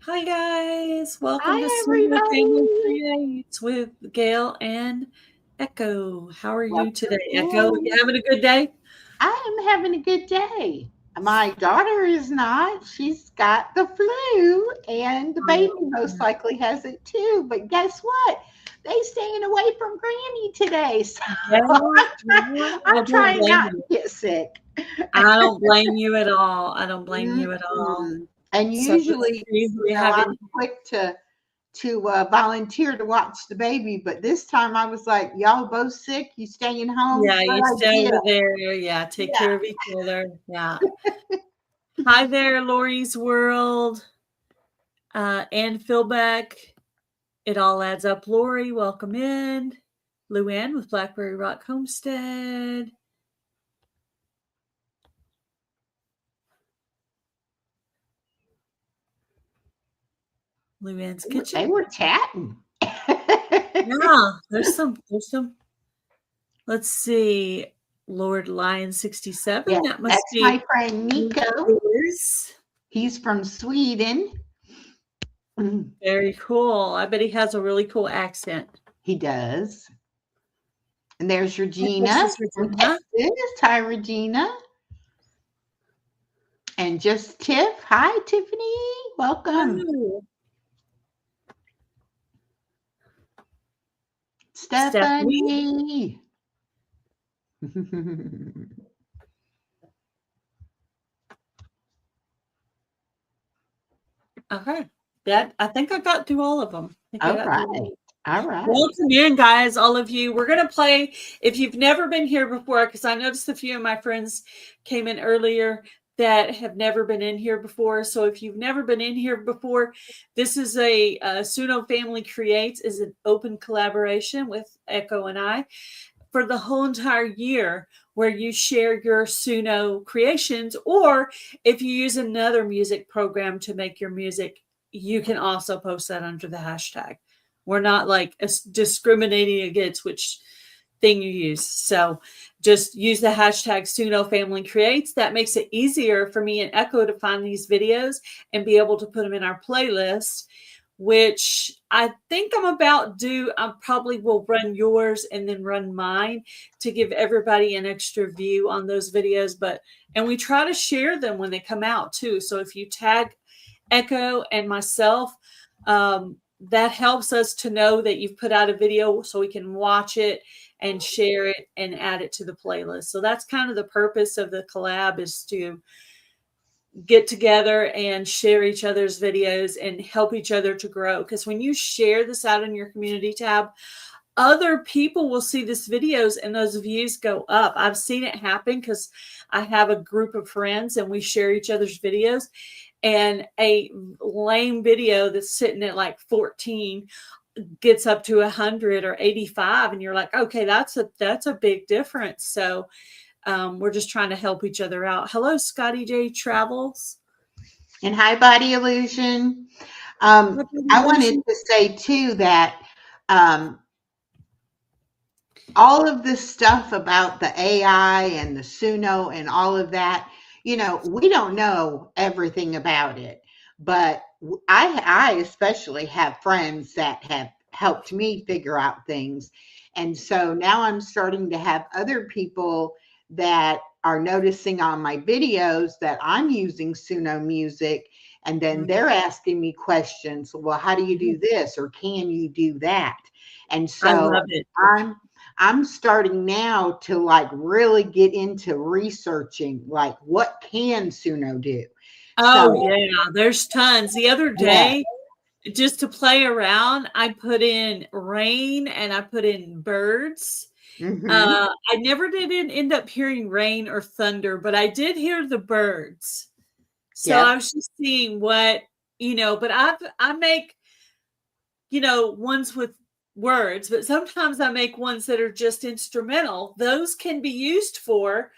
Hi guys, welcome to Hi, Sumo Family everybody. Creates with Gail and Echo. How are you today, Welcome Echo? in. You having a good day? I am having a good day. My daughter is not. She's got the flu, and the baby Oh, most likely has it too. But guess what? They staying away from Granny today, so yeah, I I'm don't trying blame not you. to get sick. I don't blame you at all. I don't blame you at all. Mm-mm. And So let's usually, see who we have I'm in. quick to volunteer to watch the baby, but this time I was like, "Y'all both sick? You staying home? Yeah, you Good stay idea." over there. Yeah, take Yeah. care of each other. Yeah. Hi there, Lori's World, Ann Philbeck. It all adds up. Lori, welcome in. Luann with Blackberry Rock Homestead. Luann's They Kitchen. were chatting. Yeah, there's some. Let's see. Lord Lion 67. Yeah, That must that's be my friend Nico. yours. He's from Sweden. Mm, Very cool. I bet he has a really cool accent. he does. And there's This Regina is from Regina. Texas. Hi, Regina. And just Tiff. Hi, Tiffany. Welcome. Oh, Stephanie. Stephanie. Okay. That I think I got through all of them. I think I All got through all of right. them. All right. Welcome in, guys, all of you. We're going to play, if you've never been here before, because I noticed a few of my friends came in earlier that have never been in here before. So if you've never been in here before, this is a Suno Family Creates is an open collaboration with Echo and I for the whole entire year where you share your Suno creations, or if you use another music program to make your music, you can also post that under the hashtag. We're not like discriminating against which thing you use. So just use the hashtag Suno Family Creates. That makes it easier for me and Echo to find these videos and be able to put them in our playlist, which I think I'm about due. I probably will run yours and then run mine to give everybody an extra view on those videos. And we try to share them when they come out too. So if you tag Echo and myself, that helps us to know that you've put out a video so we can watch it and share it and add it to the playlist. So that's kind of the purpose of the collab, is to get together and share each other's videos and help each other to grow. Because when you share this out in your community tab, other people will see this videos and those views go up. I've seen it happen because I have a group of friends and we share each other's videos, and a lame video that's sitting at like 14 gets up to 100 or 85, and you're like, okay, that's a big difference. So we're just trying to help each other out. Hello, Scotty J Travels. And hi, Body Illusion. I wanted to say too that um, all of this stuff about the AI and the Suno and all of that, we don't know everything about it, but I especially have friends that have helped me figure out things. And so now I'm starting to have other people that are noticing on my videos that I'm using Suno music. And then they're asking me questions. Well, how do you do this? Or can you do that? And I so love it. I'm I'm starting now to like really get into researching like what can Suno do. Oh So yeah, there's tons. The other yeah. day, just to play around, I put in rain and I put in birds. Hmm. I never did end up hearing rain or thunder, but I did hear the birds. So I Yep. was just seeing what, but I make, ones with words, but sometimes I make ones that are just instrumental. Those can be used for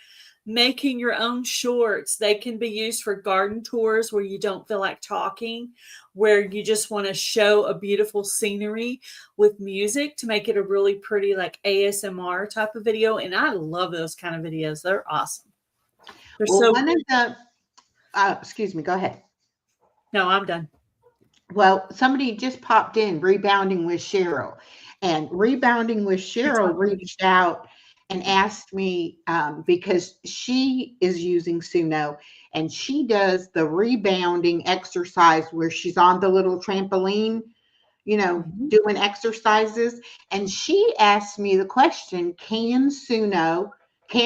making your own shorts. They can be used for garden tours where you don't feel like talking, where you just want to show a beautiful scenery with music to make it a really pretty, like ASMR type of video. And I love those kind of videos. They're awesome. They're Well, so one of cool. the excuse me, go ahead. No, I'm done. Well, somebody just popped in, Rebounding with Cheryl. And Rebounding with Good Cheryl talking to you. reached out and asked me because she is using Suno and she does the rebounding exercise where she's on the little trampoline, Mhm. doing exercises. And she asked me the question, can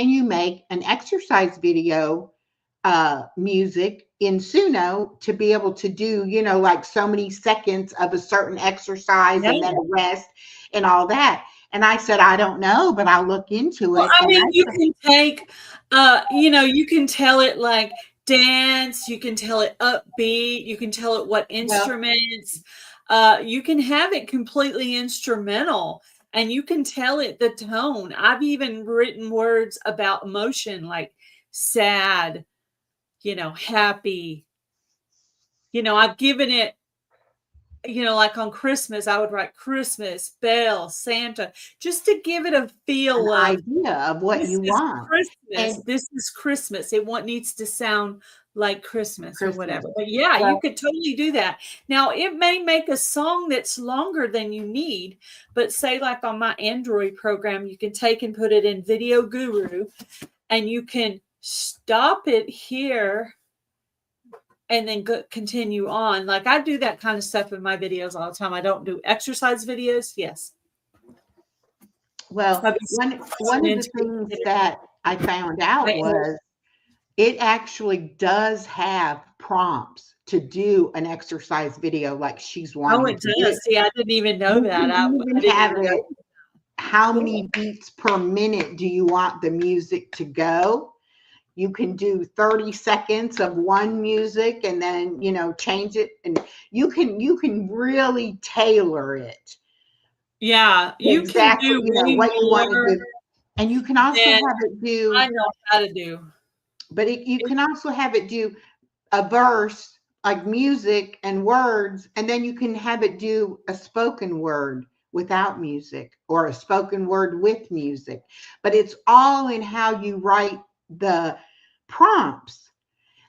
you make an exercise video music in Suno to be able to do, like so many seconds of a certain exercise Yeah. and then a rest and all that. And I said, I don't know, but I'll look into Well, it. I And mean, you can take, you can tell it like dance, you can tell it upbeat, you can tell it what well, instruments, you can have it completely instrumental and you can tell it the tone. I've even written words about emotion like sad, happy. I've given it, like on Christmas, I would write Christmas, Bell, Santa, just to give it a an feel of idea of what this you is want. Christmas. And This is Christmas. Needs to sound like Christmas or Christmas. whatever. But yeah, you Well, could totally do that. Now, it may make a song that's longer than you need, but say like on my Android program, you can take and put it in Video Guru and you can stop it here and then continue on. Like I do that kind of stuff in my videos all the time. I don't do exercise videos. Yes. well, I'll be one pushing of the into things it. that I found out My was it actually does have prompts to do an exercise video like she's Oh, wanting it to do. does. See, I didn't even know You that. can even I didn't have even know. it, how Cool. many beats per minute do you want the music to go? You can do 30 seconds of one music and then, change it. And you can really tailor it Yeah, you can exactly, do way what you want to more do. And you can also than have it I do, know how to do. but you can also have it do a verse like music and words, and then you can have it do a spoken word without music or a spoken word with music. But it's all in how you write the prompts.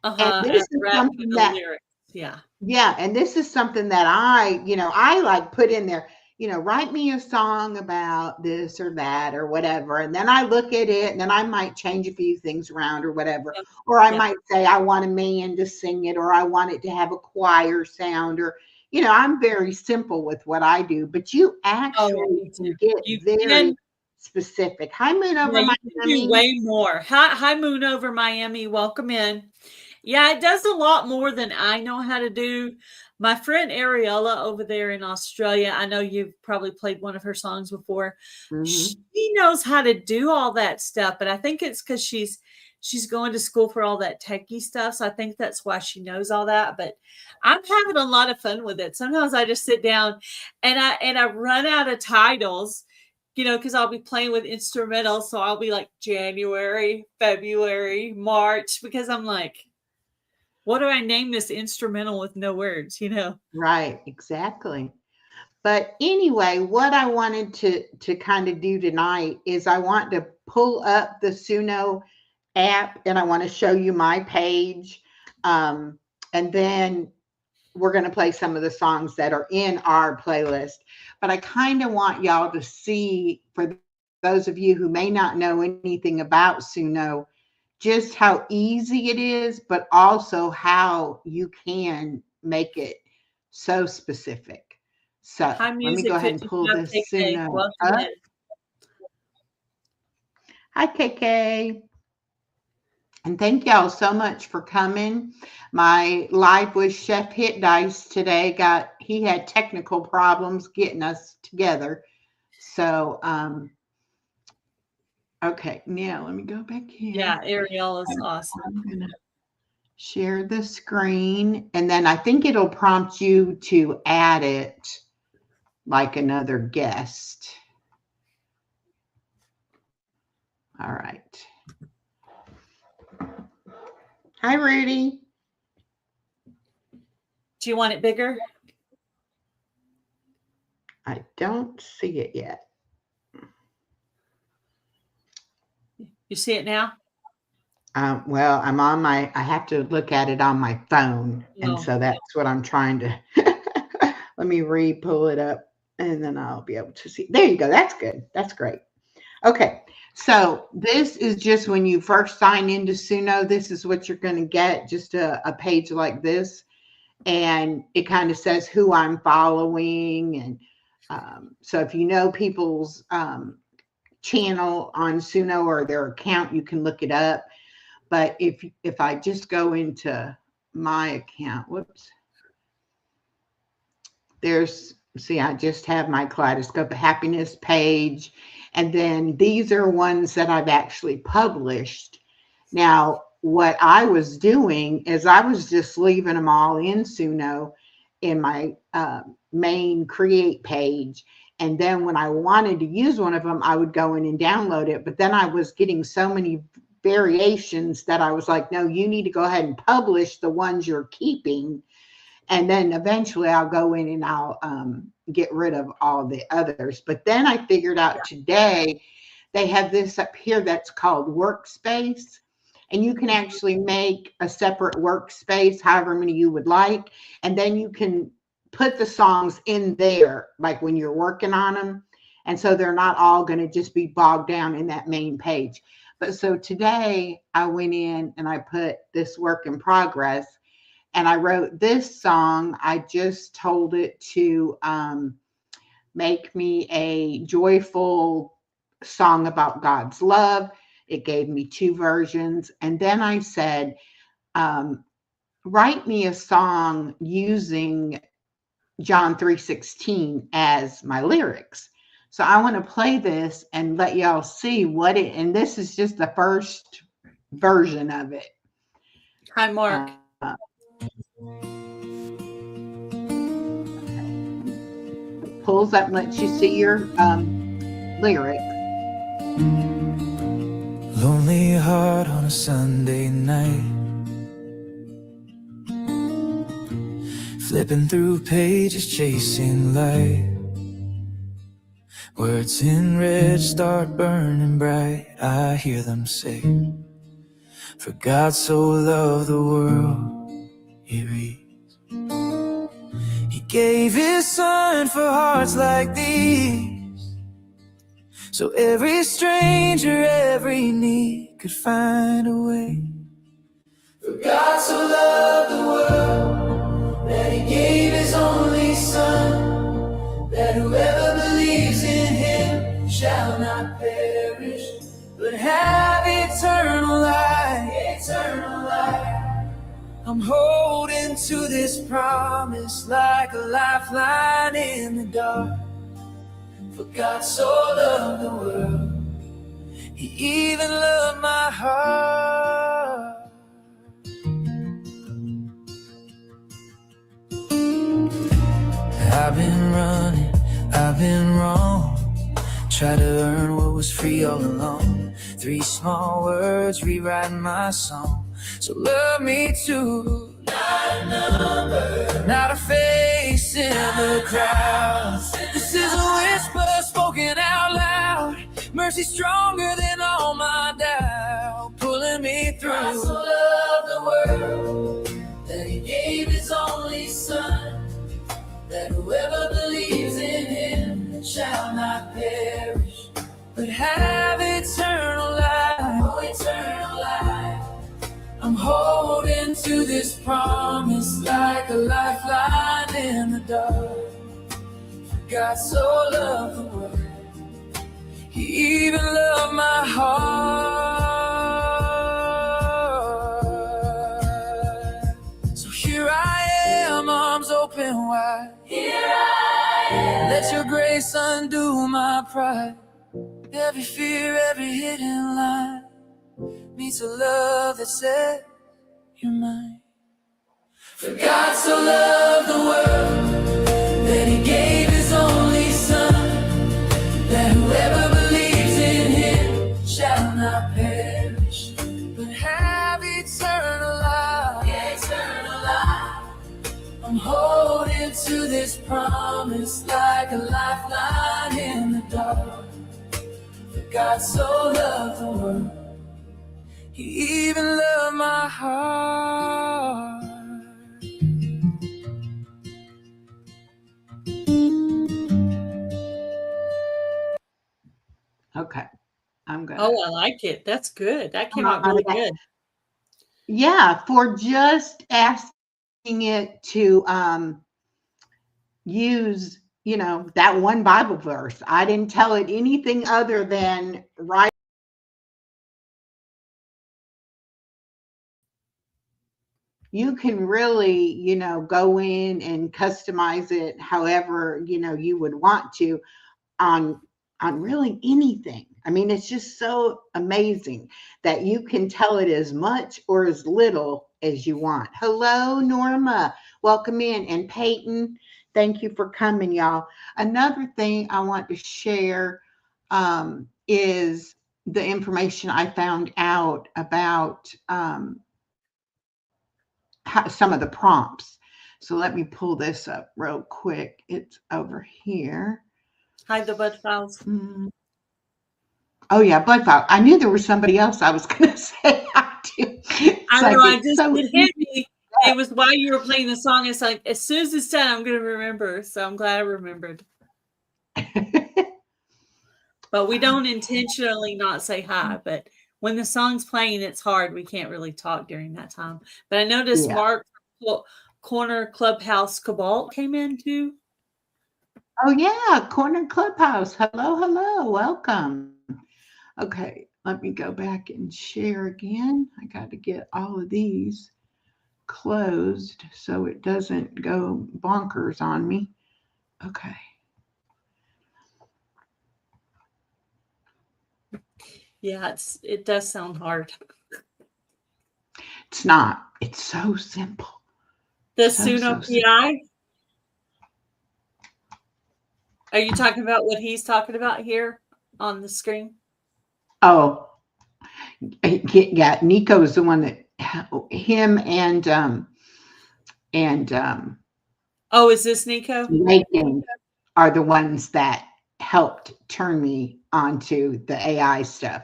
And Uh-huh, this and is rap to something the that, lyrics. Yeah. yeah, and this is something that I like put in there, write me a song about this or that or whatever. And then I look at it and then I might change a few things around or whatever. Yep. Or I Yep. might say, I want a man to sing it, or I want it to have a choir sound, or, I'm very simple with what I do, but you Oh, yeah, actually me too. can get You very can specific. Hi, Moon yeah, over you can do Miami. way more. Hi, Moon over Miami. Welcome in. Yeah, it does a lot more than I know how to do. My friend Ariella over there in Australia, I know you've probably played one of her songs before. She Hmm. knows how to do all that stuff, but I think it's because she's going to school for all that techie stuff. So I think that's why she knows all that. But I'm having a lot of fun with it. Sometimes I just sit down and I run out of titles, because I'll be playing with instrumentals. So I'll be like January, February, March, because I'm like, what do I name this instrumental with no words, Right, exactly. But anyway, what I wanted to kind of do tonight is I want to pull up the Suno app and I want to show you my page. And then we're going to play some of the songs that are in our playlist. But I kind of want y'all to see, for those of you who may not know anything about Suno, just how easy it is, but also how you can make it so specific. So Hi, let me go Music ahead and pull 55 this KK. Suno Welcome up. in. Hi, KK. And thank y'all so much for coming. My live with Chef Hit Dice today he had technical problems getting us together. So, okay, now let me go back here. Yeah, Ariel is awesome. I'm going to share the screen, and then I think it'll prompt you to add it like another guest. All right. Hi, Rudy. Do you want it bigger? I don't see it yet. You see it now? Well, I have to look at it on my phone. And Oh, so that's what I'm trying to. Let me re-pull it up and then I'll be able to see. There you go. That's good. That's great. Okay. So this is just when you first sign into Suno, this is what you're going to get, just a page like this. And it kind of says who I'm following. And so if you know people's channel on Suno or their account, you can look it up. But if I just go into my account, whoops, see, I just have my Kaleidoscope of Happiness page. And then these are ones that I've actually published. Now, what I was doing is I was just leaving them all in Suno in my main create page. And then when I wanted to use one of them, I would go in and download it. But then I was getting so many variations that I was like, no, you need to go ahead and publish the ones you're keeping. And then eventually I'll go in and I'll get rid of all the others. But then I figured out today they have this up here that's called Workspace. And you can actually make a separate workspace, however many you would like. And then you can put the songs in there, like when you're working on them. And so they're not all going to just be bogged down in that main page. But so today I went in and I put this work in progress. And I wrote this song. I just told it to make me a joyful song about God's love. It gave me 2 versions. And then I said, write me a song using John 3:16 as my lyrics. So I want to play this and let y'all see what it, and this is just the first version of it. Hi, Mark. Pulls up and lets you see your lyrics. Lonely heart on a Sunday night, flipping through pages, chasing light. Words in red start burning bright. I hear them say, for God so loved the world, it reads. He gave his son for hearts like these, so every stranger, every need could find a way. For God so loved the world that he gave his only son, that whoever believes in him shall not perish, but have eternal life. Eternal life. I'm holding to this promise like a lifeline in the dark. For God so loved the world, he even loved my heart. I've been running, I've been wrong, tried to earn what was free all along. 3 small words rewriting my song. So love me too, not a number, not a face in the crowd. This is a whisper spoken out loud. Mercy stronger than all my doubt, pulling me through. God so loved the world that he gave his only son, that whoever believes in him shall not perish, but have eternal life. Oh, eternal life. I'm holding to this promise like a lifeline in the dark. For God so loved the world, he even loved my heart. So here I am, arms open wide. Here I am. Let your grace undo my pride. Every fear, every hidden lie meets a love that said, you're mine. For God so loved the world that he gave his only son, that whoever believes in him shall not perish, but have eternal life. Eternal life. I'm holding to this promise like a lifeline in the dark. For God so loved the world, he even loved my heart. Okay. I'm gonna. Oh, I like it. That's good. That came out Uh, really good. yeah, for just asking it to use, that one Bible verse. I didn't tell it anything other than write. You can really, go in and customize it however, you would want to on really anything. I mean, it's just so amazing that you can tell it as much or as little as you want. Hello, Norma. Welcome in. And Peyton, thank you for coming, y'all. Another thing I want to share is the information I found out about some of the prompts. So let me pull this up real quick. It's over here. Hide the bud files. Oh yeah, Bud File. I knew there was somebody else I was going to say hi to. I know. I It's just so it hit me. It was while you were playing the song. It's like as soon as it's done, I'm going to remember. So I'm glad I remembered. But we don't intentionally not say hi. But when the song's playing, it's hard. We can't really talk during that time. But I noticed Yeah. Mark Corner Clubhouse Cabal came in too. Oh yeah, Corner Clubhouse. Hello, welcome. Okay, let me go back and share again. I got to get all of these closed so it doesn't go bonkers on me. Okay. Yeah, it does sound hard. It's not. It's so simple. The so Suno PI. Are you talking about what he's talking about here on the screen? Oh, yeah. Nico is the one that him and Oh, is this Nico? Megan are the ones that helped turn me onto the AI stuff,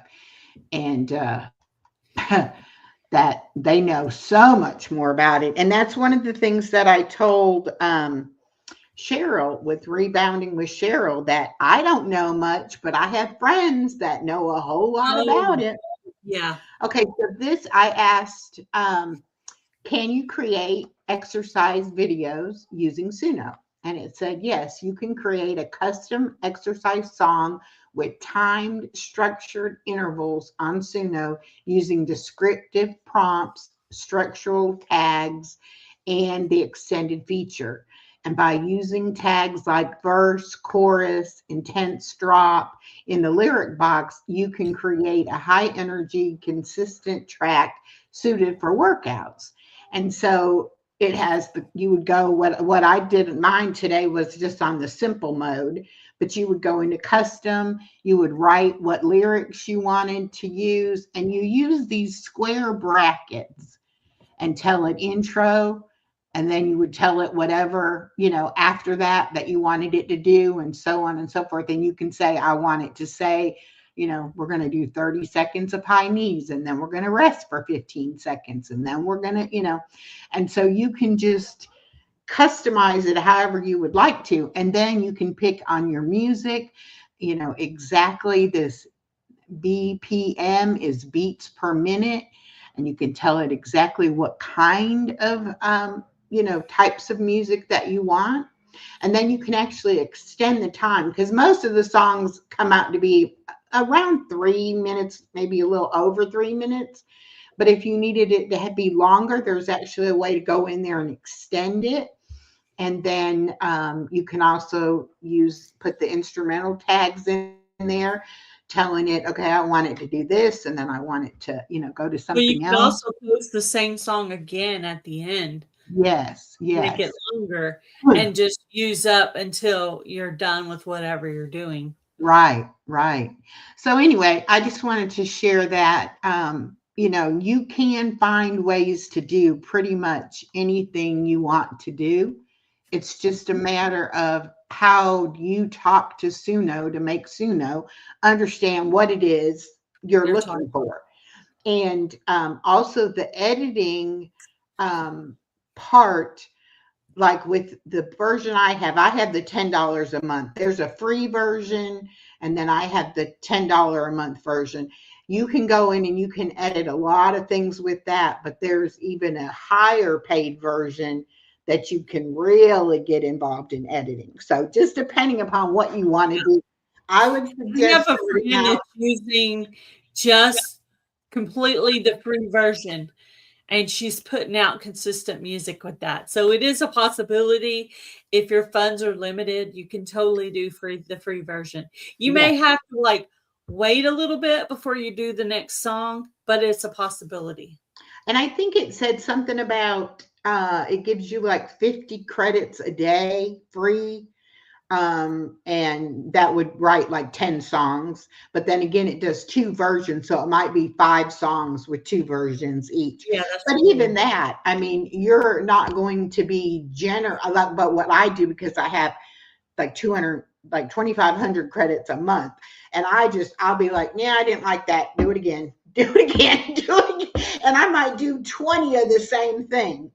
and that they know so much more about it. And that's one of the things that I told Cheryl with Rebounding with Cheryl, that I don't know much, but I have friends that know a whole lot about it. Yeah. Okay, so this I asked, can you create exercise videos using Suno? And it said, yes, you can create a custom exercise song with timed, structured intervals on Suno using descriptive prompts, structural tags, and the extended feature. And by using tags like verse, chorus, intense drop in the lyric box, you can create a high energy, consistent track suited for workouts. And so it has you would go, what I did in mine today was just on the simple mode, but you would go into custom, you would write what lyrics you wanted to use, and you use these square brackets and tell it intro, and then you would tell it whatever, after that you wanted it to do, and so on and so forth. And you can say, I want it to say, we're going to do 30 seconds of high knees, and then we're going to rest for 15 seconds. And then we're going to, and so you can just customize it however you would like to. And then you can pick on your music, exactly this BPM is beats per minute. And you can tell it exactly what kind of, types of music that you want. And then you can actually extend the time, because most of the songs come out to be around 3 minutes, maybe a little over 3 minutes. But if you needed it to be longer, there's actually a way to go in there and extend it. And then you can also put the instrumental tags in there, telling it, okay, I want it to do this, and then I want it to, go to something you can else. also post the same song again at the end. Yes. Make it longer and just use up until you're done with whatever you're doing. Right. So anyway, I just wanted to share that, you can find ways to do pretty much anything you want to do. It's just a matter of how you talk to Suno to make Suno understand what it is you're looking for. And also the editing part, like with the version I have the $10 a month. There's a free version and then I have the $10 a month version. You can go in and you can edit a lot of things with that, but there's even a higher paid version that you can really get involved in editing. So just depending upon what you want to do, I would I have suggest a starting friend out. that's using just completely the free version, and she's putting out consistent music with that. So it is a possibility. If your funds are limited, you can totally do the free version. You Yeah. may have to like wait a little bit before you do the next song, but it's a possibility. And I think it said something about it gives you like 50 credits a day free. And that would write like 10 songs. But then again, it does 2 versions. So it might be 5 songs with 2 versions each. Yeah, that's But cool. even that, I mean, you're not going to be generous. But what I do, because I have like 200, like 2,500 credits a month. And I'll be like, yeah, I didn't like that. Do it again. Do it again. Do it again. And I might do 20 of the same thing,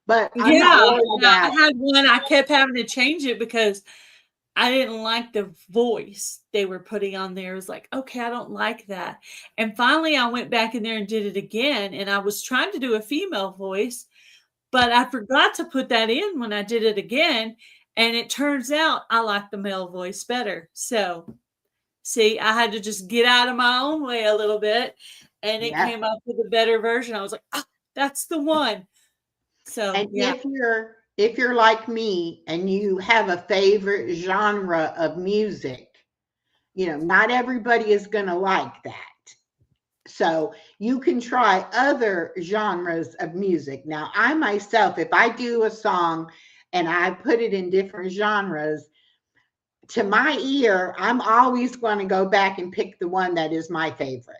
but I'm not Yeah, worried I about. had one. I kept having to change it because I didn't like the voice they were putting on there. It was like, okay, I don't like that. And finally, I went back in there and did it again. And I was trying to do a female voice, but I forgot to put that in when I did it again. And it turns out I like the male voice better. So, see, I had to just get out of my own way a little bit. And it Yeah. came up with a better version. I was like, oh, that's the one. So, And yeah. if you're like me and you have a favorite genre of music, not everybody is going to like that. So you can try other genres of music. Now, I myself, if I do a song and I put it in different genres, to my ear, I'm always going to go back and pick the one that is my favorite.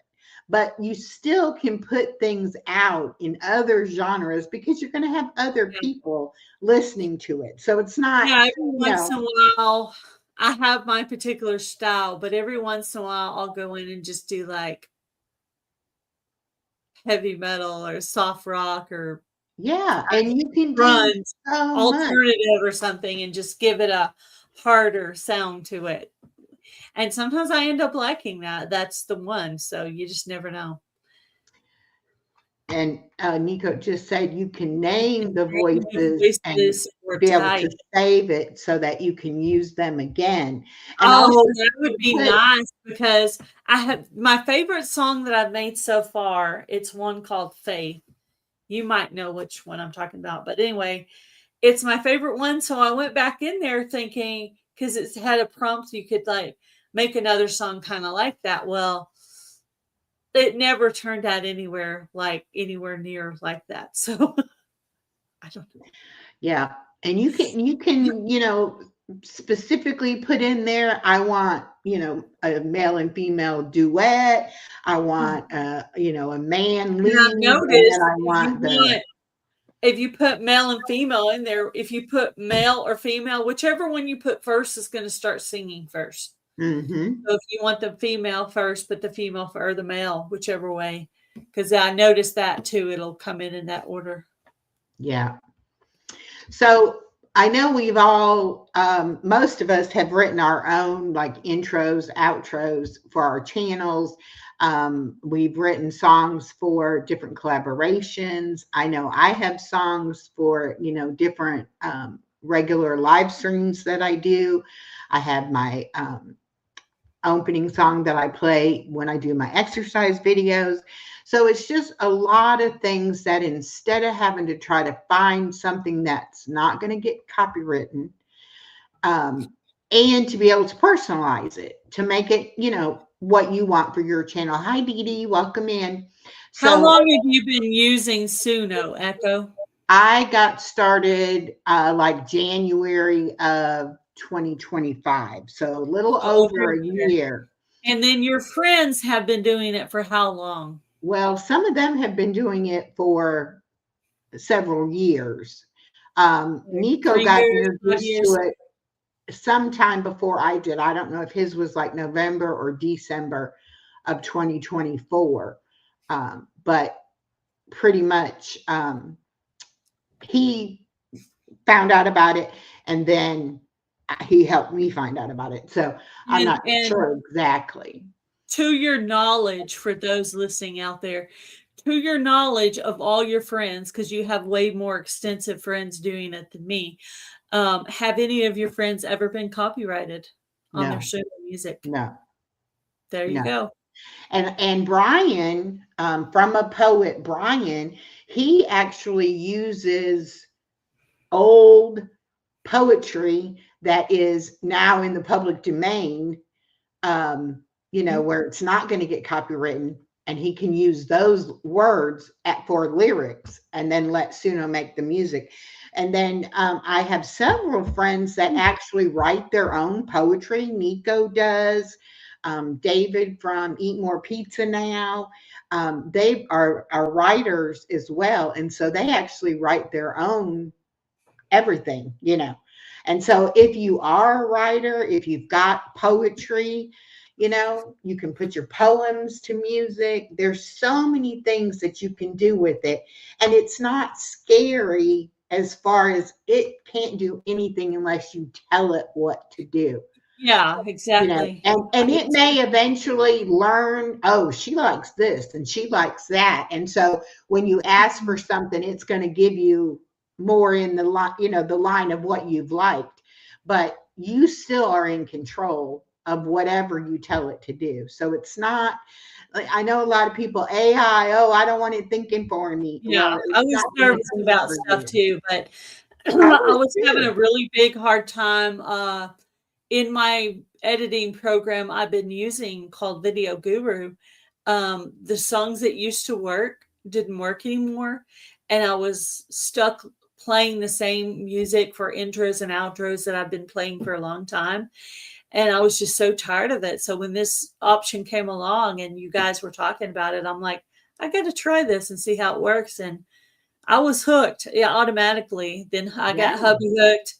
But you still can put things out in other genres because you're going to have other people listening to it. So it's not, Yeah, every once in a while, I have my particular style, but every once in a while, I'll go in and just do like heavy metal or soft rock or yeah. And you can do grunge, so much. alternative or something, and just give it a harder sound to it. And sometimes I end up liking that. That's the one. So you just never know. And Nico just said you can name the voices and Voices or be able type. to save it so that you can use them again. And Oh, also that would be nice because I have my favorite song that I've made so far. It's one called Faith. You might know which one I'm talking about, but anyway, it's my favorite one. So I went back in there thinking, because it's had a prompt, you could like make another song kind of like that. Well, it never turned out anywhere near like that. So I don't know. Yeah. And you can, specifically put in there, I want, a male and female duet. I want, a man lead. I've And noticed then I want if you put male and female in there, if you put male or female, whichever one you put first is going to start singing first. Mm-hmm. So if you want the female first, put the female or the male, whichever way, because I noticed that too. It'll come in that order. Yeah. So I know we've all, most of us have written our own like intros, outros for our channels. We've written songs for different collaborations. I know I have songs for, different regular live streams that I do. I have my opening song that I play when I do my exercise videos. So it's just a lot of things that instead of having to try to find something that's not going to get copywritten, and to be able to personalize it, to make it, what you want for your channel. Hi, Dee Dee, welcome in. How long have you been using Suno, Echo? I got started like January of 2025, so a little over a year. And then your friends have been doing it for how long? Well, some of them have been doing it for several years. Nico got introduced to it sometime before I did. I don't know if his was like November or December of 2024, but pretty much he found out about it, and then he helped me find out about it. So I'm not And sure exactly. to your knowledge, for those listening out there, to your knowledge of all your friends, because you have way more extensive friends doing it than me, have any of your friends ever been copyrighted on their No, show music? no, There you no. go. And Brian, from a poet, Brian, he actually uses old poetry that is now in the public domain, where it's not going to get copywritten, and he can use those words for lyrics and then let Suno make the music. And then I have several friends that actually write their own poetry. Nico does. David from Eat More Pizza Now. They are writers as well. And so they actually write their own everything. And so if you are a writer, if you've got poetry, you can put your poems to music. There's so many things that you can do with it. And it's not scary as far as it can't do anything unless you tell it what to do. Yeah, exactly. And it may eventually learn, oh, she likes this and she likes that. And so when you ask for something, it's going to give you more in the line, the line of what you've liked, but you still are in control of whatever you tell it to do. So it's not, I know a lot of people, AI, oh, I don't want it thinking for me. Yeah, Well, I it's was not gonna nervous think about for stuff you. too, but I I was was having too. a really big hard time in my editing program I've been using called Video Guru. The songs that used to work didn't work anymore, and I was stuck playing the same music for intros and outros that I've been playing for a long time. And I was just so tired of it. So when this option came along and you guys were talking about it, I'm like, I got to try this and see how it works. And I was hooked, yeah, automatically. Then I Yeah. got hubby hooked,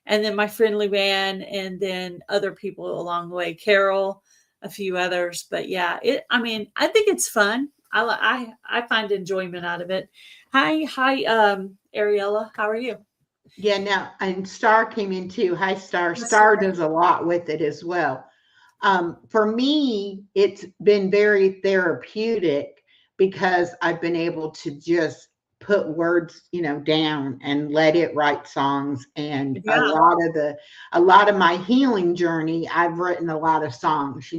and then my friend Luann, and then other people along the way, Carol, a few others. But yeah, I mean, I think it's fun. I find enjoyment out of it. Hi, Ariella, how are you? Yeah, now, and Star came in too. Hi, Star. Yes, Star sir. does a lot with it as well. For me, it's been very therapeutic because I've been able to just put words, down and let it write songs. And a Yeah, lot of my healing journey, I've written a lot of songs,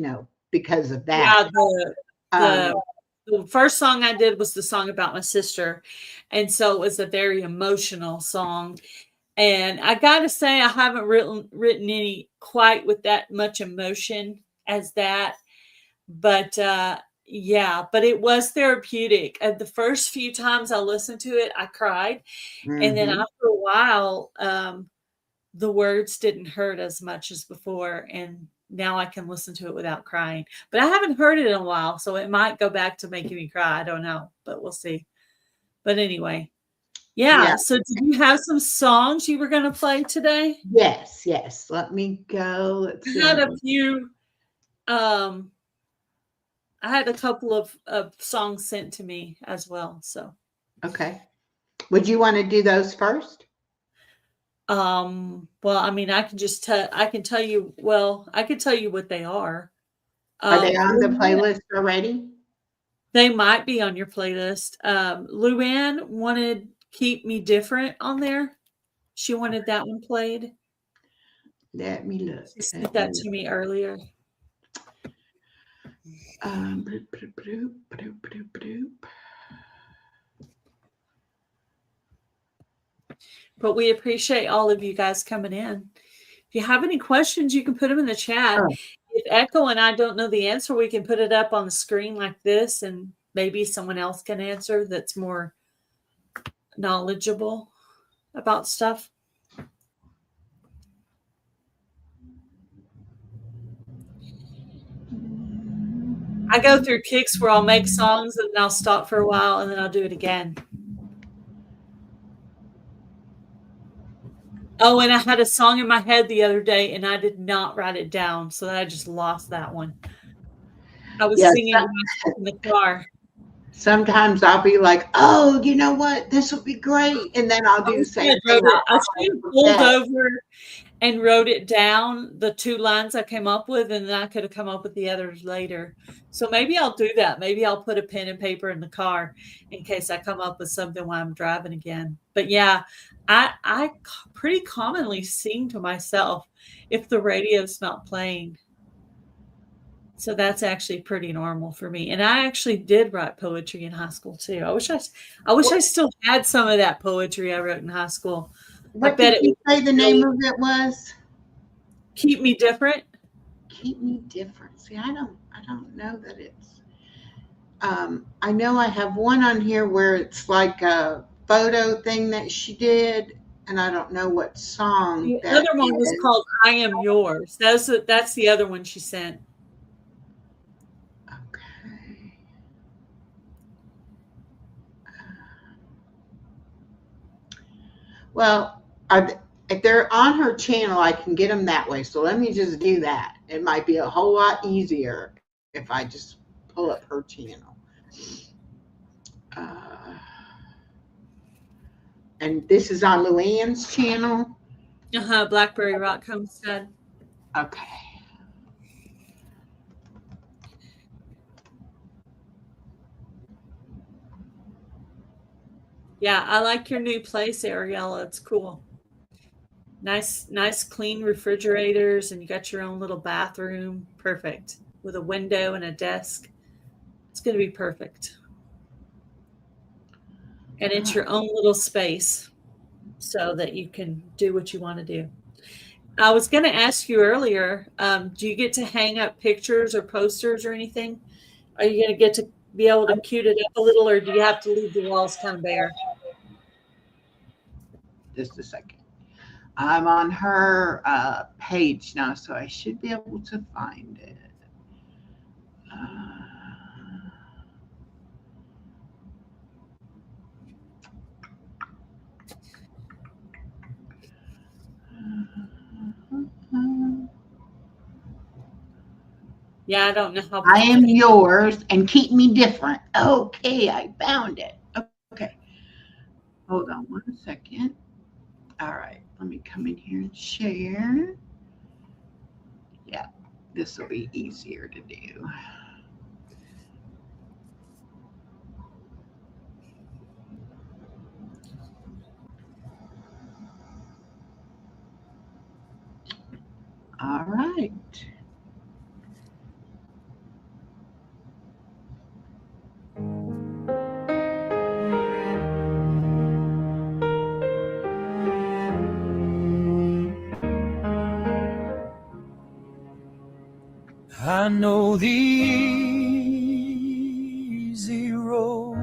because of that. yeah. The Um, the the first song I did was the song about my sister, and so it was a very emotional song. And I gotta say, I haven't written any quite with that much emotion as that. But yeah, but it was therapeutic. And the first few times I listened to it, I cried. And then mhm. after a while, the words didn't hurt as much as before. And now I can listen to it without crying. But I haven't heard it in a while, so it might go back to making me cry. I don't know, but we'll see. But anyway, Yeah. yeah. So did you have some songs you were going to play today? Yes. Yes. Let me go. Let's I see. had a few. Um, I had a couple of songs sent to me as well. So, Okay. Would you want to do those first? well, I mean, I can just tell. I can tell you. Well, I can tell you what they are. Are they on the Luann, playlist already? they might be on your playlist. Luann wanted "Keep Me Different" on there. She wanted that one played. Let me look. She sent Let me that look. to me earlier. Bloop, bloop, bloop, bloop, bloop, bloop. But we appreciate all of you guys coming in. If you have any questions, you can put them in the chat. Oh, If Echo and I don't know the answer, we can put it up on the screen like this, and maybe someone else can answer that's more knowledgeable about stuff. I go through kicks where I'll make songs and then I'll stop for a while and then I'll do it again. Oh, and I had a song in my head the other day and I did not write it down, so I just lost that one. I was yeah. singing to myself in the car. sometimes I'll be like, oh, you know what? This will be great. And then I'll do the same thing. I should have pulled over and wrote it down, the 2 lines I came up with, and then I could have come up with the others later. So maybe I'll do that. Maybe I'll put a pen and paper in the car in case I come up with something while I'm driving again. But yeah, I pretty commonly sing to myself if the radio's not playing. So that's actually pretty normal for me. And I actually did write poetry in high school too. I wish I still had some of that poetry I wrote in high school. What did you say the name of it was? Keep Me Different. Keep Me Different. See, I don't know that it's. I know I have one on here where it's like a photo thing that she did, and I don't know what song. The other one was called I Am Yours. That's the other one she sent. Okay. Well, if they're on her channel, I can get them that way. So let me just do that. It might be a whole lot easier if I just pull up her channel. And this is on Luann's channel. Blackberry Rock Homestead. Okay. Yeah, I like your new place, Ariella. It's cool. Nice, clean refrigerators, and you got your own little bathroom. Perfect. With a window and a desk. It's going to be perfect. And it's your own little space so that you can do what you want to do. I was going to ask you earlier, do you get to hang up pictures or posters or anything? Are you going to get to be able to cute it up a little, or do you have to leave the walls kind of bare? Just a second. I'm on her page now, so I should be able to find it. Yeah, I don't know how. I Am Yours and Keep Me Different. Okay, I found it. Okay. Hold on 1 second. All right, let me come in here and share. Yeah, this will be easier to do. All right. I know the easy road,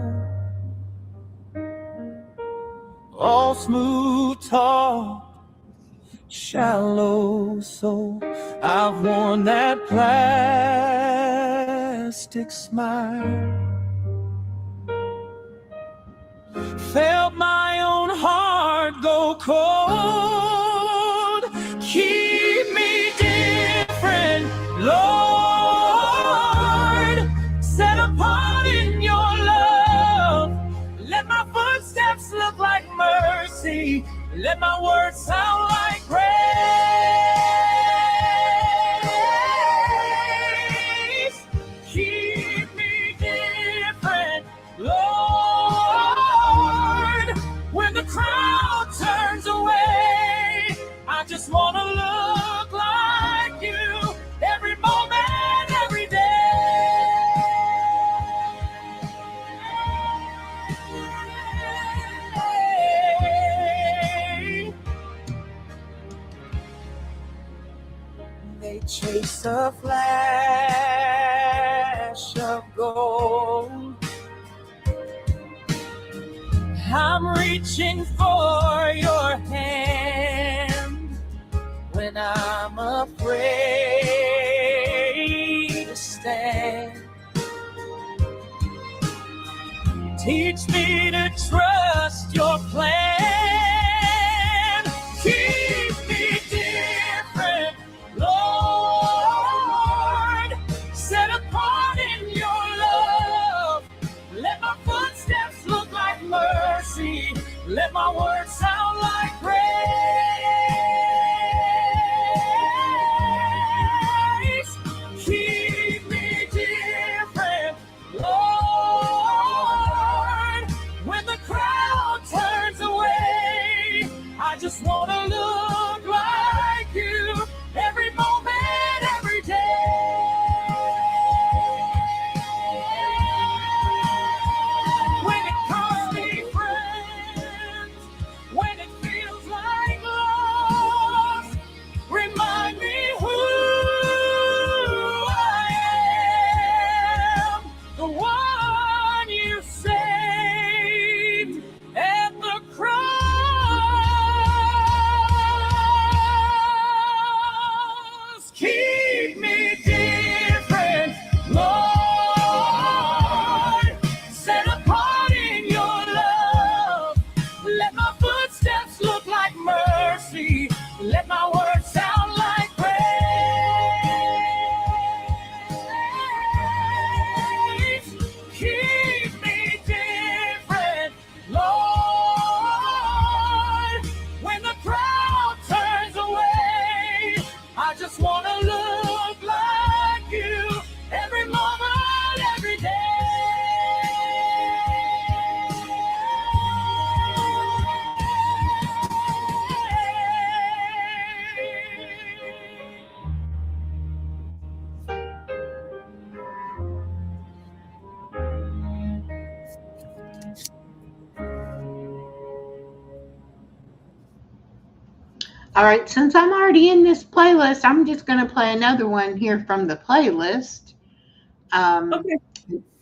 all smooth talk, shallow soul. I've worn that plastic smile, felt my own heart go cold. Keep me different, Lord. Look like mercy, let my words sound like grace. Keep me different, Lord. When the crowd turns away, I just want to look like you every moment, every day. They chase a flash of gold. I'm reaching for your hand when I'm afraid to stand. Teach me to trust your plan. Keep me different, Lord, set apart in your love. Let my my words sound like praise. Keep me different, Lord. When the crowd turns away, I just want to look like you every moment, every day. When it costs me friends, when it feels like loss, remind me who I am, the one you saved at the cross. Keep me different, Lord, set apart in your love. Let my footsteps look like mercy. Let my words sound like praise. Keep me different, Lord. When the crowd turns away, I just want to look like you every moment, every day. All right, since I'm already in this playlist, I'm just going to play another one here from the playlist. Okay.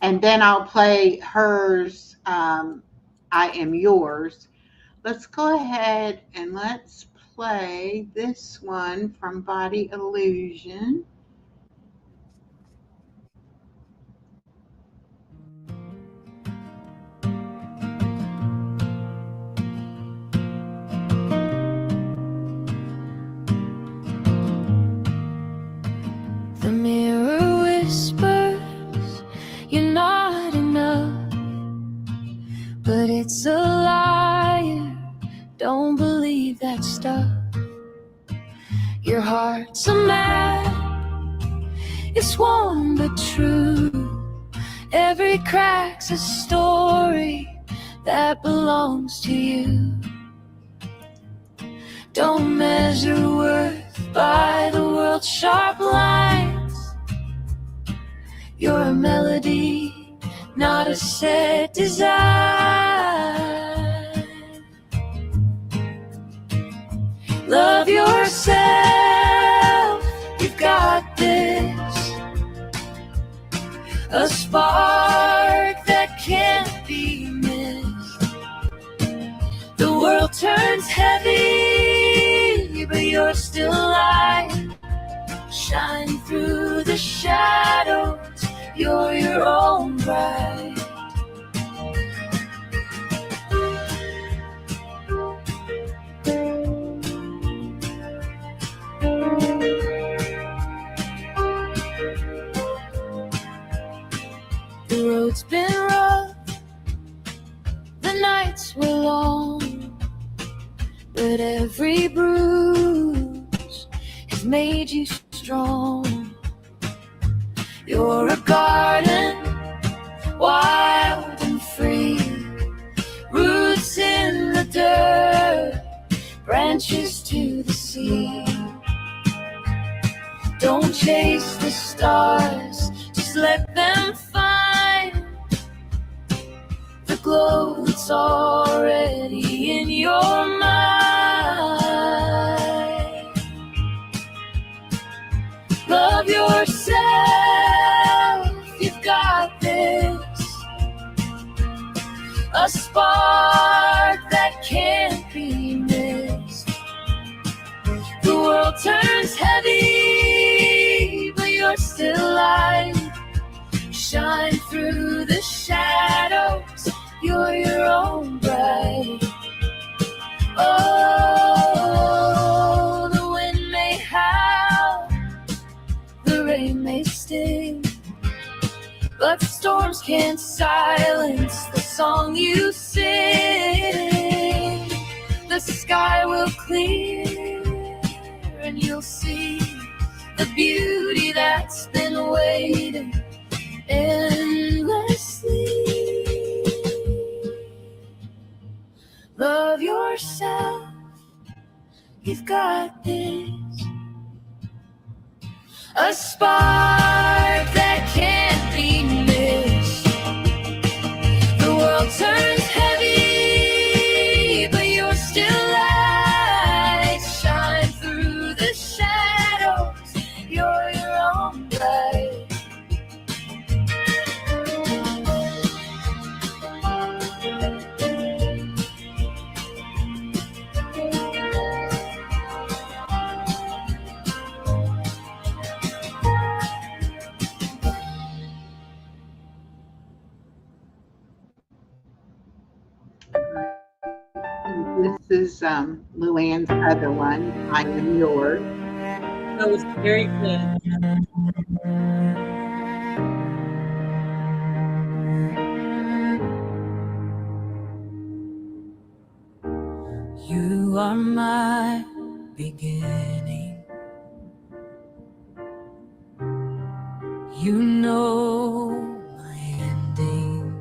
And then I'll play hers, I Am Yours. Let's go ahead and let's play this one from Body Illusion. The mirror whispers, you're not enough, but it's a liar. Don't believe that stuff. Your heart's a map, it's warm but true. Every crack's a story that belongs to you. Don't measure worth by the world's sharp lines. You're a melody, not a set design. Love yourself, you've got this. A spark that can't be missed. The world turns heavy, but you're still light. Shine through the shadows, you're your own bride. The road's been rough, the nights were long, but every bruise has made you strong. You're a garden, wild and free, roots in the dirt, branches to the sea. Don't chase the stars, just let them find the glow that's already in your mind. Love yourself, you've got this. A spark that can't be missed. The world turns heavy, but you're still light. Shine through the shadows, you're your own bride. Oh, the wind may howl, the rain may sting, but storms can't silence the song you sing. look clear and you'll see the beauty that's been waiting endlessly. Love yourself, you've got this. A spark that can't be missed. The world turns heavy, but you're still light. Shine through the shadows, you're your own light. This is Luann's other one, I Am Yours. That was very good. You are my beginning. You know my ending.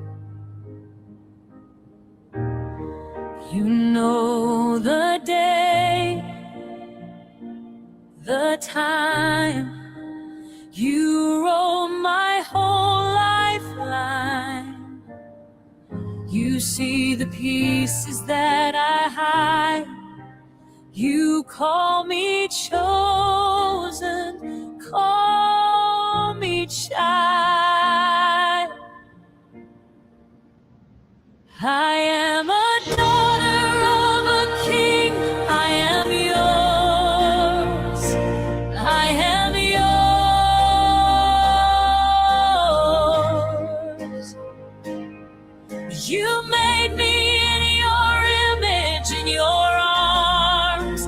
You know the day, the time. You wrote my whole lifeline. You see the pieces that I hide. You call me chosen, call me child. I am a daughter of a king. I am yours. I am yours. You made me in your image, in your arms.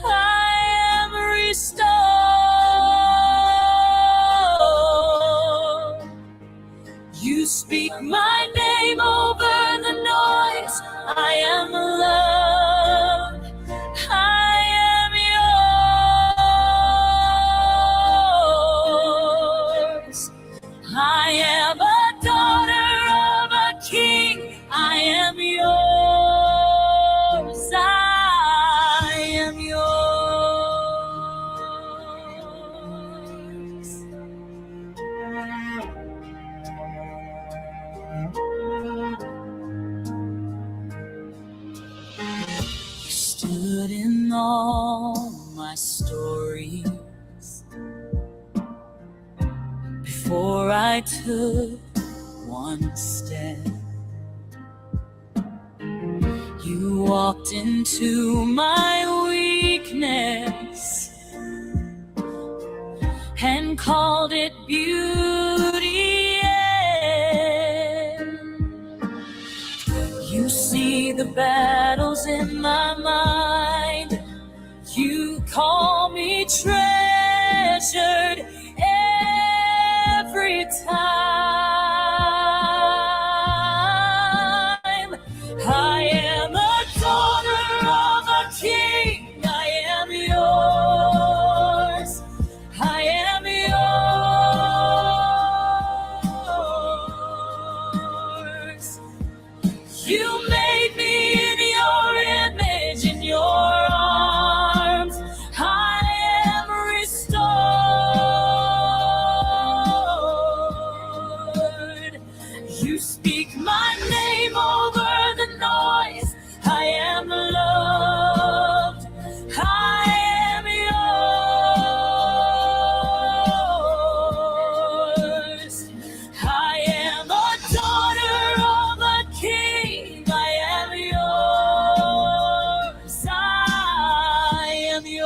I am restored. You speak my name over the noise. I am loved. I am yours. I am a daughter of a king. I am yours. I am yours. You stood in all my stories before I took one step. You walked into my weakness and called it beauty. Yeah. You see the battles in my mind. You call me treasured every time. I am a daughter of a king. I am yours. I am yours. You made me in your image, in your arms. I am restored. You speak my name over the noise. I am loved. I am yours. I am a daughter of a king. I am yours. I am yours.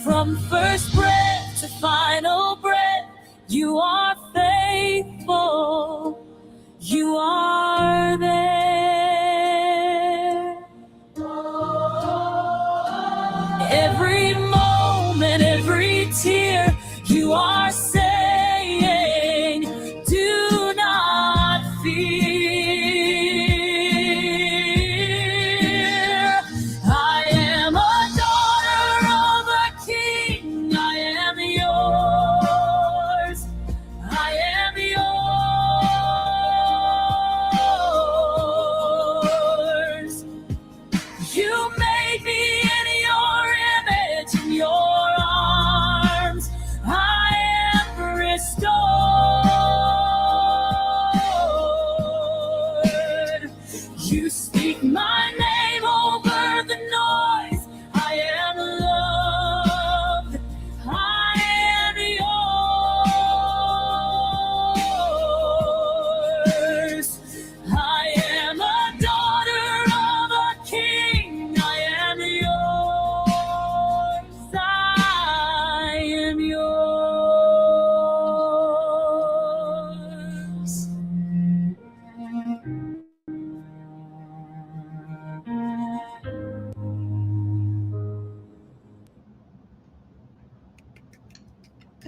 From first breath to final breath, you are faithful. You are there. Every moment, every tear, you are saying, do not fear.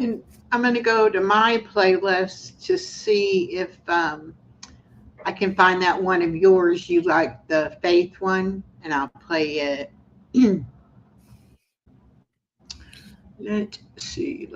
And I'm going to go to my playlist to see if I can find that one of yours. You like the faith one, and I'll play it. Let's see.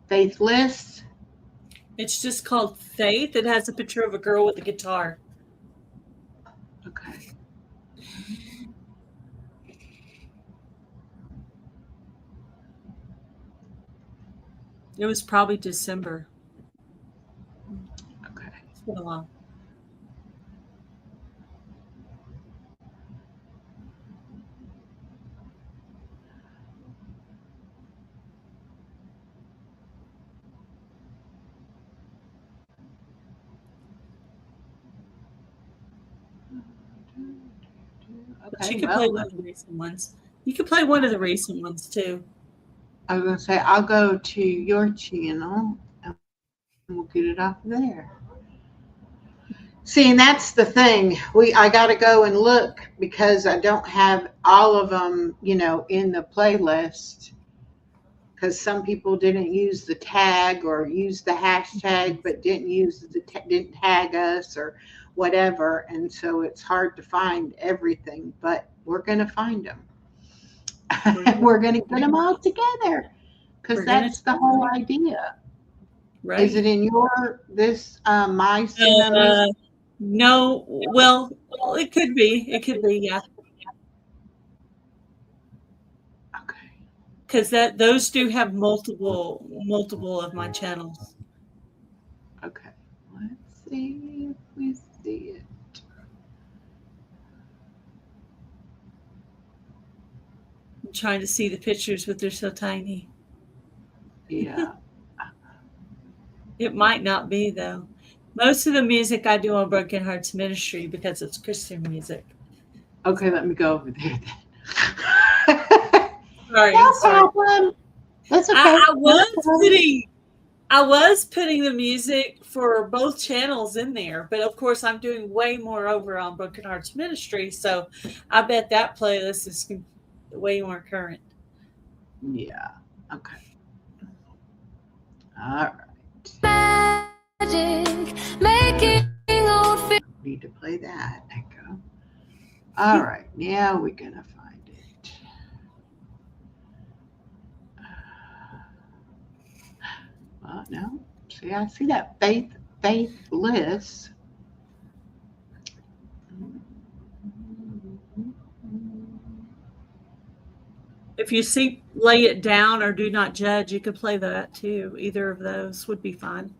Faithless. It's just called Faith. It has a picture of a girl with a guitar. Okay. It was probably December. Okay. It's been a while. But Okay. you could play Well, one of the recent ones. You could play one of the recent ones too. I was going to say I'll go to your channel and we'll get it off there. See, and that's the thing. I got to go and look because I don't have all of them, in the playlist. Because some people didn't use the tag or use the hashtag, but didn't tag us or whatever, and so it's hard to find everything. But we're gonna find them. We're gonna get them all together because that's the whole idea. Right. Is it in my Suno? No. Well, it could be. It could be. Yeah. Okay. Because those do have multiple of my channels. Okay. Let's see if we see it. I'm trying to see the pictures, but they're so tiny. Yeah. It might not be though. Most of the music I do on Broken Hearts Ministry because it's Christian music. Okay, let me go over there then. Sorry. No problem. That's okay. I was putting the music for both channels in there, but of course I'm doing way more over on Broken Hearts Ministry, so I bet that playlist is way more current. Yeah. Okay. All right. Magic, making old Need to play that, Echo. All right. Now we're gonna find it. No. See, I see that faithless. If you see Lay It Down or Do Not Judge, you could play that too. Either of those would be fine.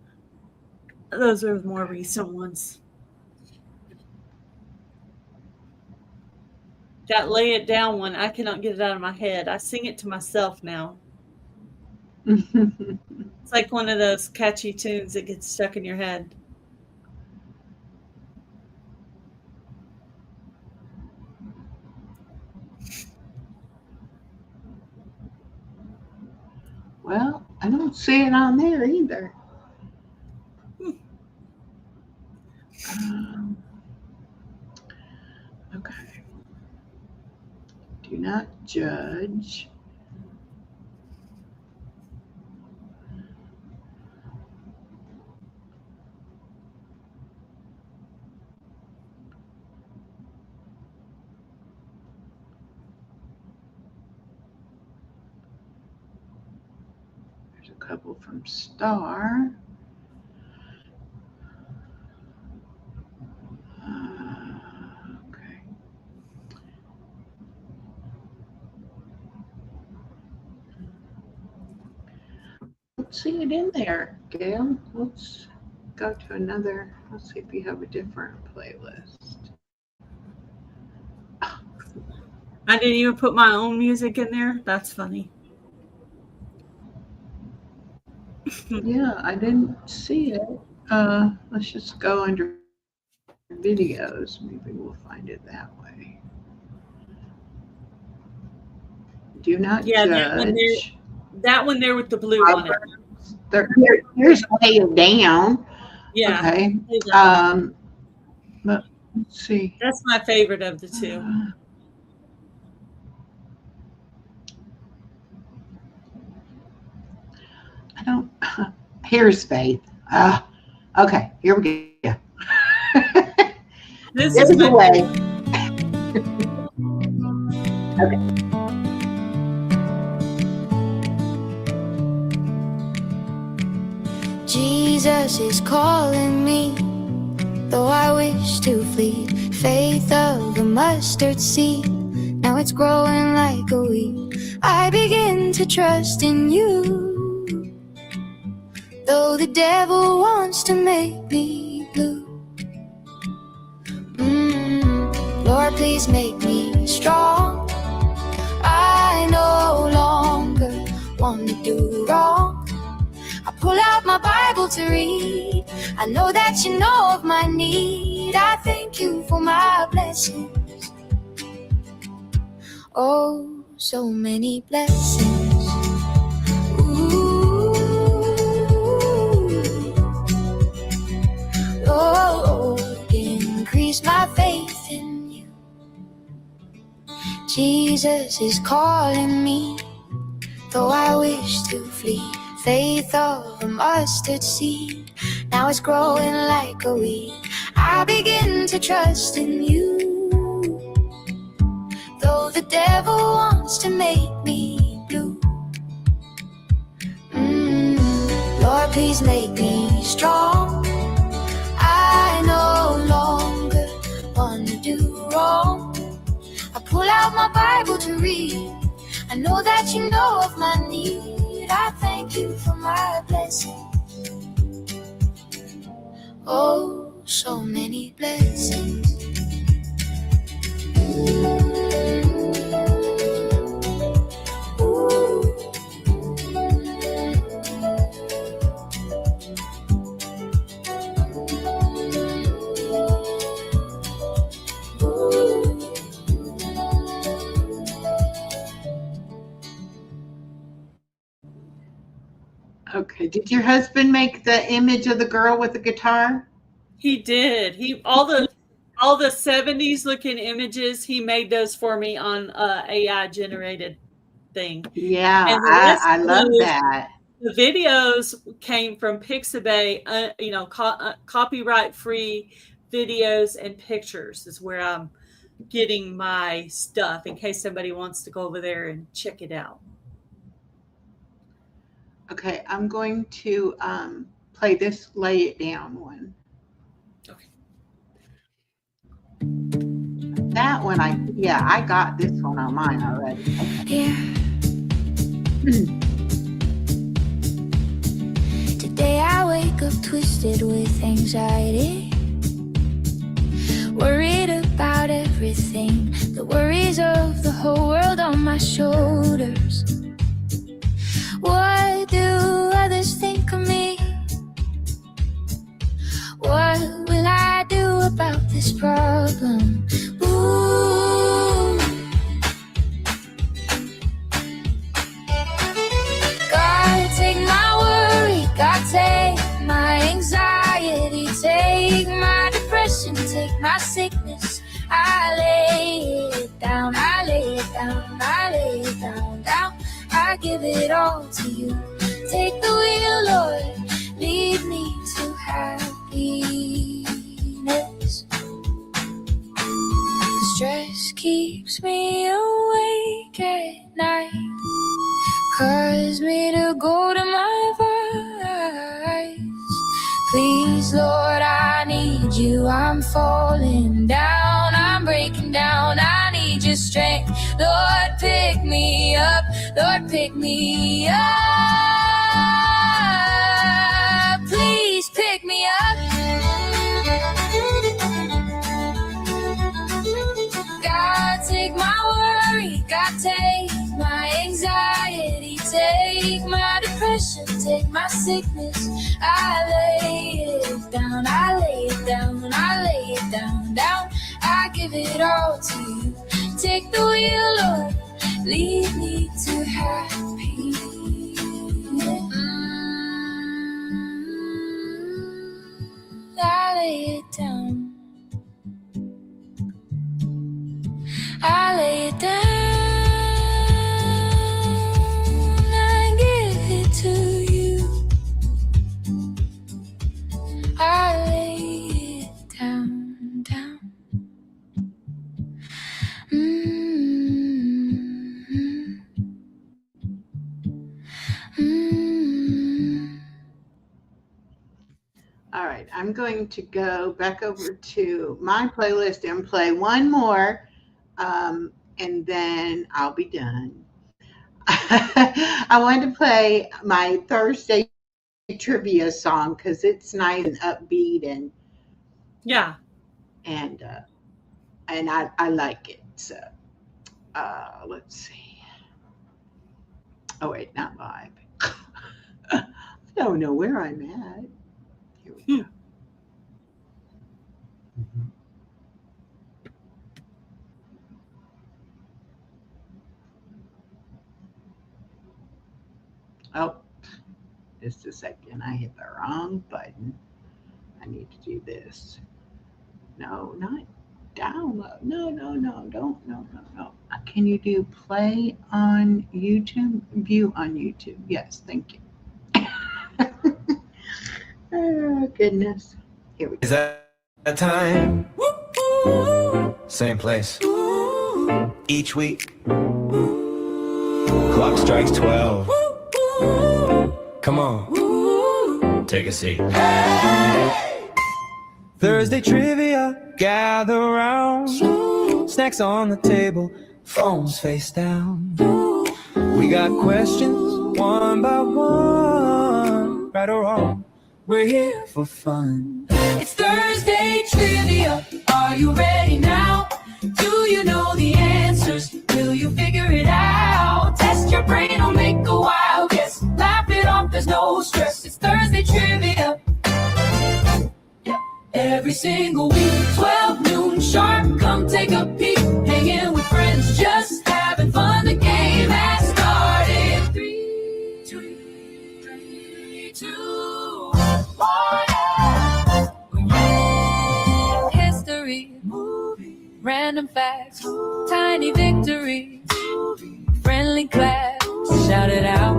Those are the more recent ones. That Lay It Down one, I cannot get it out of my head. I sing it to myself now. It's like one of those catchy tunes that gets stuck in your head. Well, I don't see it on there either. Okay. Do not judge. There's a couple from Star. Okay. Let's see it in there, Gail. Let's go to another. Let's see if you have a different playlist. I didn't even put my own music in there. That's funny. Yeah, I didn't see it. Let's just go under videos. Maybe we'll find it that way. Do not Yeah, that one there. judge. That one there with the blue on it. Here's Lay It Down. Yeah, Okay. play that one. Let's see. That's my favorite of the two. I don't. Here's Faith. Okay, here we go. This There's is the my way. Jesus is calling me, though I wish to flee. Faith of a mustard seed, now it's growing like a weed. I begin to trust in you, though the devil wants to make me blue. Lord, please make me strong. I no longer want to do wrong. I pull out my Bible to read. I know that you know of my need. I thank you for my blessings. Oh, so many blessings. Ooh. Lord, increase my faith in you. Jesus is calling me, though I wish to flee. Faith of a mustard seed, now it's growing like a weed. I begin to trust in you, though the devil wants to make me blue. Lord, please make me strong. I no longer want to do wrong. I pull out my Bible to read. I know that you know of my need. I thank you for my blessings. Oh, so many blessings. Okay. Did your husband make the image of the girl with the guitar? He did. All the 70s looking images, he made those for me on AI generated thing. Yeah, And the rest I of love those- that. The videos came from Pixabay, copyright free videos and pictures is where I'm getting my stuff in case somebody wants to go over there and check it out. Okay, I'm going to play this Lay It Down one. Okay. That one, I got this one on mine already. Yeah. Today I wake up twisted with anxiety, worried about everything, the worries of the whole world on my shoulders. What do others think of me? What will I do about this problem? Ooh. God, take my worry, God, take my anxiety, take my depression, take my sickness. I lay it down, I lay it down, I lay it down, down. I give it all to you. Take the wheel, Lord, lead me to happiness. Stress keeps me awake at night, cause me to go to my vice. Please, Lord, I need you. I'm falling down, I'm breaking down. I need your strength. Lord, pick me up. Lord, pick me up. Please pick me up. God, take my worry. God, take my anxiety. Take my depression. Take my sickness. I lay it down. I lay it down. I lay it down, down. I give it all to you. Take the wheel, Lord. lead me to happy. I lay it down. I lay it down. I give it to you. I lay it down, down. All right, I'm going to go back over to my playlist and play one more, and then I'll be done. I wanted to play my Thursday trivia song because it's nice and upbeat, and Yeah. I like it. So let's see. Oh wait, not live. I don't know where I'm at. Here we go. Oh, just a second. I hit the wrong button. I need to do this. No, not download. No. Don't. No. Can you do play on YouTube? View on YouTube. Yes, thank you. Oh, goodness. Here we go. Is that time? Same place. Each week. Clock strikes 12. Come on. Take a seat. Thursday trivia. Gather round. Snacks on the table. Phones face down. We got questions one by one. Right or wrong. We're here for fun. It's Thursday trivia. Are you ready now? Do you know the answers? Will you figure it out? Test your brain or make a wild guess. Laugh it off, there's no stress. It's Thursday trivia. Every single week, 12 noon sharp. Come take a peek. Hanging with friends, just having fun. The game has started. 3, 2, 1. History, random facts, tiny victories, friendly claps. Shout it out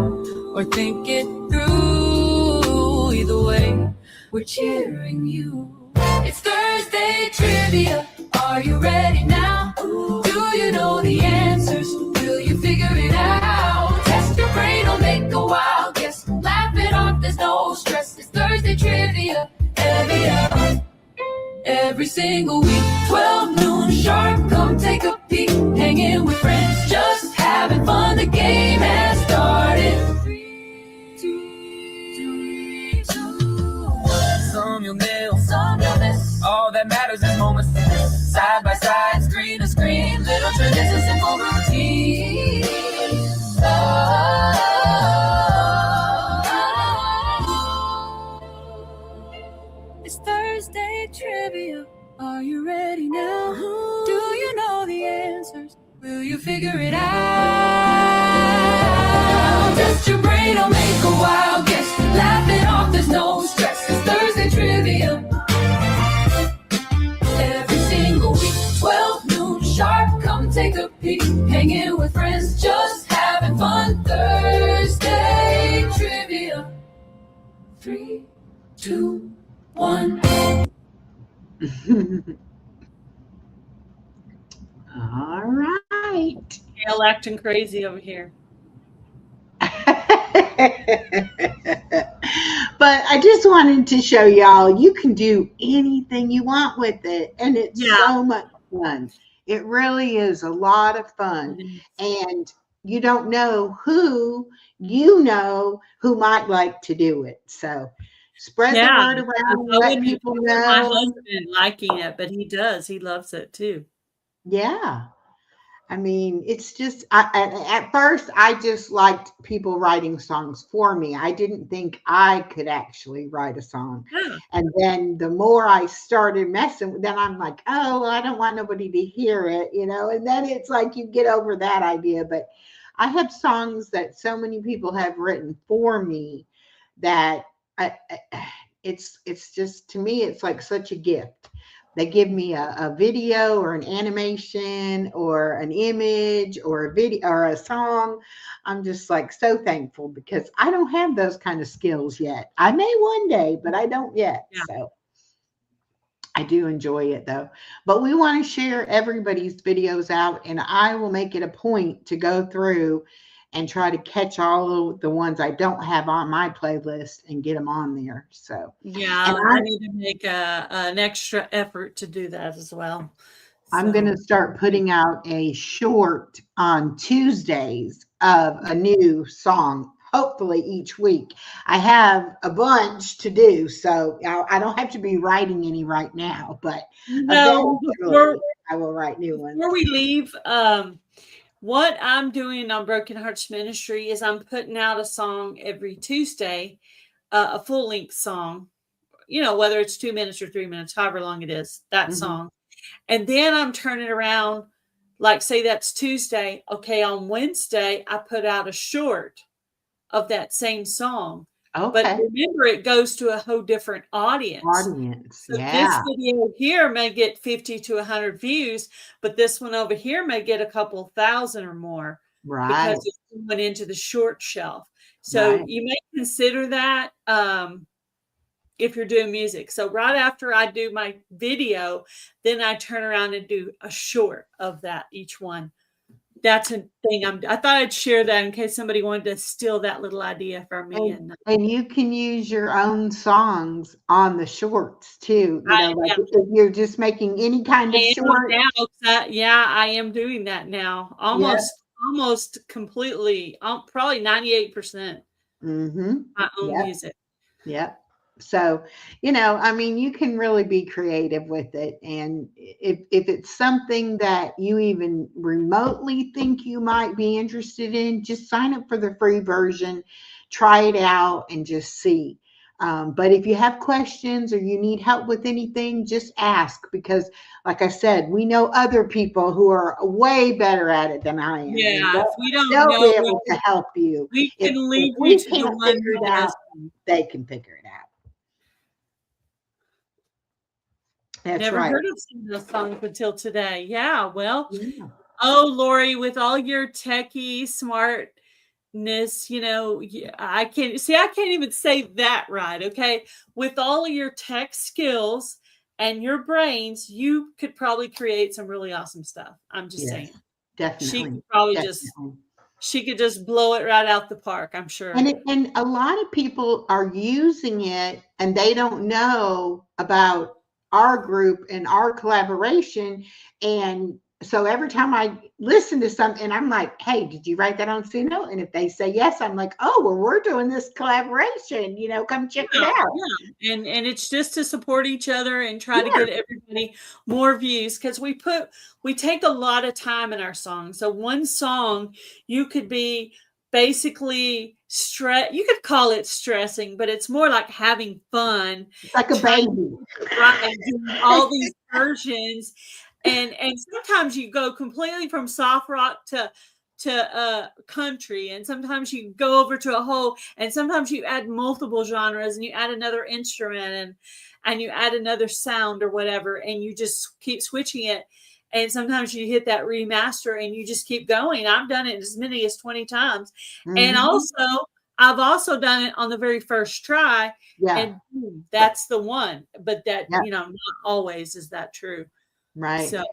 or think it through. Either way, we're cheering you. It's Thursday trivia. Are you ready now? Do you know the answers? Will you figure it out? Test your brain or make a wild guess. Laugh it off, there's no stress. It's Thursday trivia. Every single week, 12 noon sharp. Come take a peek. Hanging with friends, just having fun. The game has started. 3, 2, 1. Some you'll nail. Some you'll miss. All that matters is moments. Side by side, screen to screen. Little traditions and full routine. It's Thursday trivia. Are you ready now? Do you know the answers? Will you figure it out? Test your brain or make a wild guess. Laugh it off, there's no stress. It's Thursday trivia. Every single week, 12 noon sharp. Come take a peek. Hanging with friends, just having fun. Thursday trivia. 3, 2, 1. All right. Gail acting crazy over here. But I just wanted to show y'all you can do anything you want with it, and it's so much fun. It really is a lot of fun, and you don't know who might like to do it. So spread the word around, let people know. My husband liking it, but he does. He loves it too. Yeah. I mean, it's just, at first, I just liked people writing songs for me. I didn't think I could actually write a song. Yeah. And then the more I started messing, then I'm like, oh, well, I don't want nobody to hear it, And then it's like you get over that idea. But I have songs that so many people have written for me that it's just, to me, it's like such a gift. They give me a video or an animation or an image or a video or a song. I'm just like so thankful because I don't have those kind of skills yet. I may one day, but I don't yet. Yeah. So I do enjoy it though. But we want to share everybody's videos out, and I will make it a point to go through and try to catch all of the ones I don't have on my playlist and get them on there. So Yeah, and I need to make an extra effort to do that as well. I'm going to start putting out a short on Tuesdays of a new song, hopefully each week. I have a bunch to do, so I don't have to be writing any right now, but No, eventually I will write new ones. before we leave, what I'm doing on Broken Hearts Ministry is I'm putting out a song every Tuesday, a full length song, whether it's 2 minutes or 3 minutes, however long it is, that song. And then I'm turning around, like say that's Tuesday. Okay, on Wednesday, I put out a short of that same song. Okay. But remember, it goes to a whole different audience. So this video here may get 50 to 100 views, but this one over here may get a couple thousand or more. Right. Because it's went into the short shelf. So you may consider that if you're doing music. So right after I do my video, then I turn around and do a short of that, each one. That's a thing. I thought I'd share that in case somebody wanted to steal that little idea from me. And you can use your own songs on the shorts too. If you're just making any kind of short. Yeah, I am doing that now. Almost completely. Probably 98%. My own music. Yep. So, I mean, you can really be creative with it. And if it's something that you even remotely think you might be interested in, just sign up for the free version, try it out and just see. But if you have questions or you need help with anything, just ask, because like I said, we know other people who are way better at it than I am. Yeah, if we don't they'll know, be able to help you. We can leave we you to can't the one figure it out, they can figure it out. That's Never right. heard of some of those songs until today. Yeah, well, oh, Lori, with all your techie smartness, I can't even say that right. Okay, with all of your tech skills and your brains, you could probably create some really awesome stuff. I'm just saying. Definitely. She could probably she could just blow it right out the park, I'm sure. And a lot of people are using it and they don't know about our group and our collaboration. And so every time I listen to something, I'm like, hey, did you write that on Suno? And if they say yes, I'm like, oh, well, we're doing this collaboration, come check it out. Yeah. And it's just to support each other and try to get everybody more views, because we take a lot of time in our songs. So one song, you could be basically you could call it stressing, but it's more like having fun. It's like a baby. Right, all these versions. And sometimes you go completely from soft rock to country, and sometimes you go over to and sometimes you add multiple genres and you add another instrument and you add another sound or whatever, and you just keep switching it. And sometimes you hit that remaster and you just keep going. I've done it as many as 20 times. And I've also done it on the very first try. And boom, that's the one. But that, not always is that true. Right. So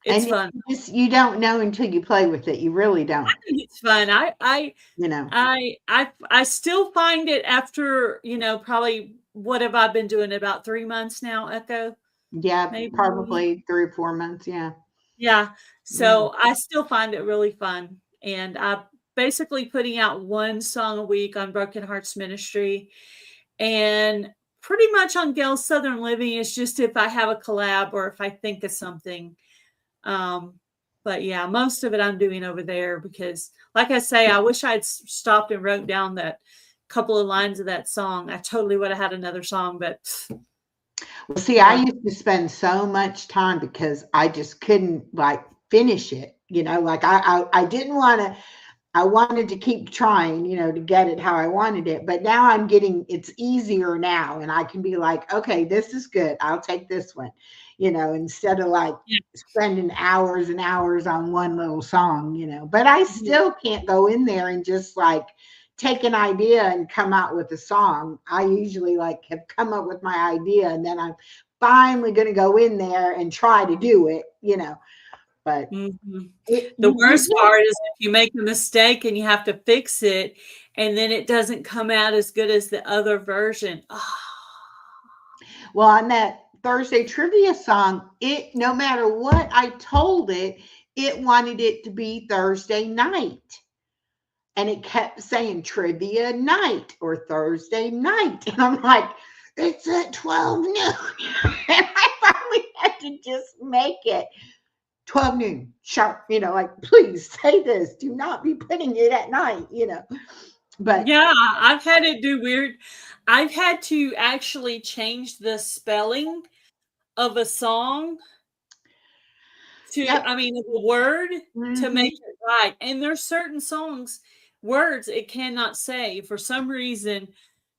it's fun. You don't know until you play with it. You really don't. I think it's fun. I still find it after, probably, what have I been doing, about 3 months now, Echo? Yeah, probably 3 or 4 months. Yeah. So I still find it really fun. And I'm basically putting out one song a week on Broken Hearts Ministry. And pretty much on Gail's Southern Living is just if I have a collab or if I think of something. But yeah, most of it I'm doing over there because, like I say, I wish I'd stopped and wrote down that couple of lines of that song. I totally would have had another song, but Well, see, I used to spend so much time because I just couldn't like finish it. Like I didn't want to. I wanted to keep trying, to get it how I wanted it. But now it's easier now. And I can be like, okay, this is good. I'll take this one, instead of like yeah. spending hours and hours on one little song, But I still can't go in there and just like take an idea and come out with a song. I usually like have come up with my idea and then I'm finally going to go in there and try to do it, But the worst part is if you make a mistake and you have to fix it and then it doesn't come out as good as the other version. Oh. Well, on that Thursday trivia song, no matter what I told it, it wanted it to be Thursday night. And it kept saying trivia night or Thursday night. And I'm like, it's at 12 noon. And I finally had to just make it 12 noon sharp, like, please say this. Do not be putting it at night, But yeah, I've had it do weird. I've had to actually change the spelling of a song to, yep. of a word to make it right. And there's certain songs, words it cannot say. For some reason,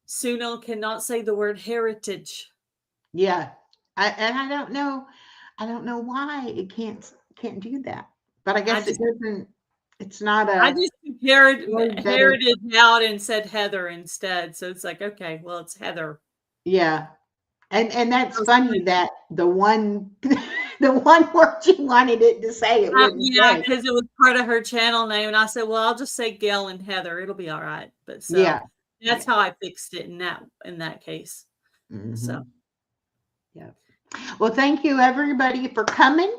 Suno cannot say the word heritage. Yeah. I don't know. I don't know why it can't do that. But I guess it doesn't. It's not a. I just heritage out and said Heather instead. So it's like, okay, well, it's Heather. Yeah. And that's funny that the one word she wanted it to say, it wouldn't yeah, say. because it was part of her channel name. And I said, well, I'll just say Gail and Heather. It'll be all right. But so Yeah. that's how I fixed it in that case. So yeah. Well, thank you everybody for coming,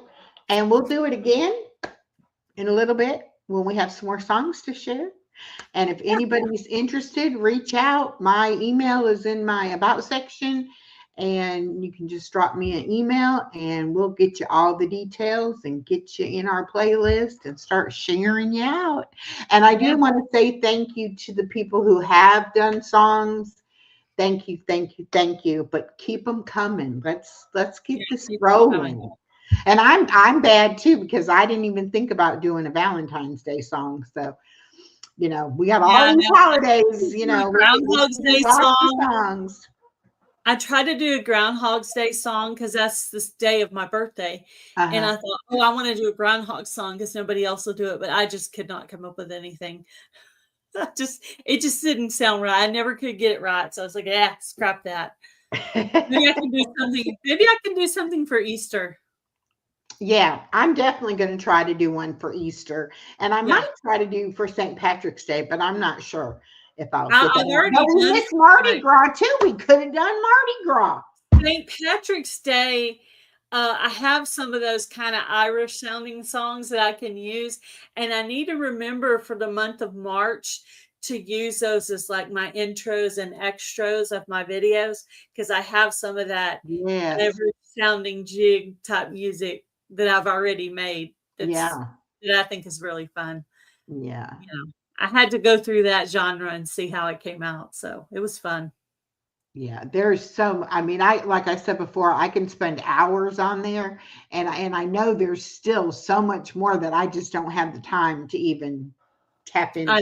and we'll do it again in a little bit when we have some more songs to share. And if anybody's interested, reach out. My email is in my about section, and you can just drop me an email and we'll get you all the details and get you in our playlist and start sharing you out. And I do want to say thank you to the people who have done songs. Thank you, thank you, thank you. But keep them coming. Let's keep this rolling. And I'm bad too, because I didn't even think about doing a Valentine's Day song. So, we got all these holidays, Groundhog's Day songs. I tried to do a Groundhog's Day song because that's the day of my birthday. And I thought, I want to do a Groundhog song because nobody else will do it. But I just could not come up with anything. It just didn't sound right. I never could get it right. So I was like, scrap that. Maybe I can do something. Maybe I can do something for Easter. Yeah, I'm definitely going to try to do one for Easter, and I might try to do for St. Patrick's Day, but I'm not sure if I'll get that. It's Mardi Gras too. We could have done Mardi Gras. St. Patrick's Day. I have some of those kind of Irish sounding songs that I can use. And I need to remember for the month of March to use those as like my intros and extras of my videos. Because I have some of that Irish sounding jig type music that I've already made. That I think is really fun. Yeah. I had to go through that genre and see how it came out. So it was fun. Yeah, there's like I said before, I can spend hours on there, and I know there's still so much more that I just don't have the time to even tap into. I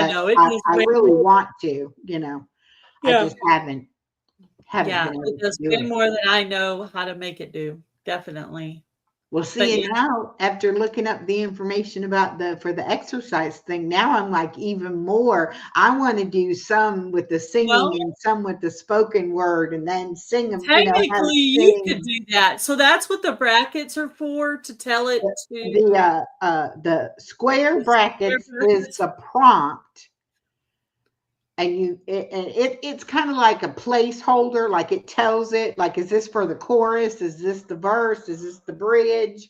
know. I really want to, I just haven't. It does way more than I know how to make it do. Definitely. Well, see, now after looking up the information about for the exercise thing, now I'm like even more. I want to do some with the singing and some with the spoken word, and then sing them. Technically, you could do that. So that's what the brackets are for, to tell it to the square brackets is the prompt, and it's kind of like a placeholder, like it tells it, like, is this for the chorus? Is this the verse? Is this the bridge?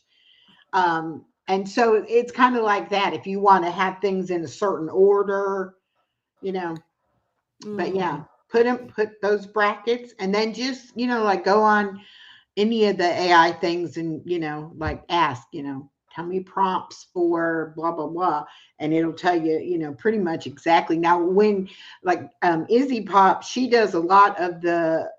And so it's kind of like that. If you want to have things in a certain order, but put those brackets, and then just, like go on any of the AI things and, like ask, tell me prompts for blah, blah, blah. And it'll tell you, you know, pretty much exactly. Now, when like Izzy Pop, she does a lot of the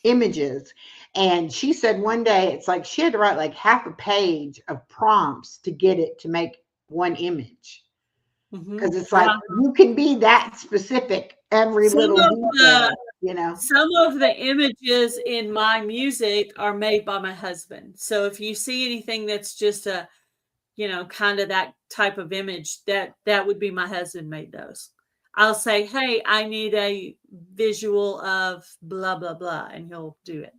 images. And she said one day it's like she had to write like half a page of prompts to get it to make one image. Because it's like you can be that specific every little detail, you know. Some of the images in my music are made by my husband. So if you see anything that's just a, you know, kind of that type of image, that would be my husband made those. I'll say, hey, I need a visual of blah, blah, blah, and he'll do it.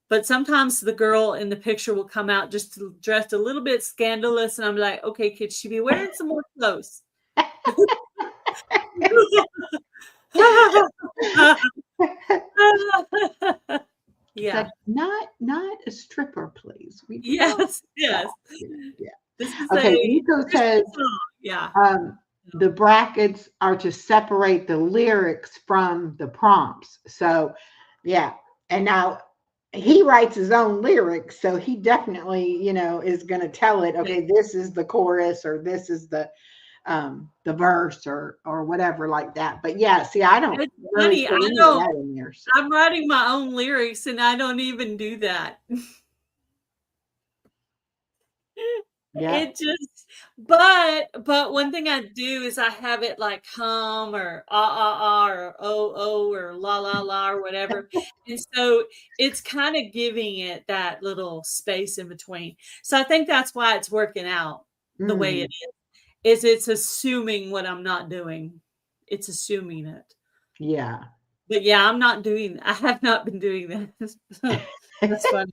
But sometimes the girl in the picture will come out just dressed a little bit scandalous, and I'm like, okay, could she be wearing some more clothes? Yeah. Like, not a stripper, please. Yes. Yeah. This is okay, Nico says, yeah. The brackets are to separate the lyrics from the prompts. So, yeah. And now he writes his own lyrics, so he definitely, you know, is going to tell it, okay, this is the chorus or this is the verse or whatever like that. But yeah, see, I don't really put any of that in there. So. I'm writing my own lyrics and I don't even do that. Yeah. It just, but one thing I do is I have it like hum or or oh or la la la or whatever. And so it's kind of giving it that little space in between. So I think that's why it's working out the way it is it's assuming what I'm not doing. It's assuming it. Yeah. But yeah, I have not been doing that. That's funny.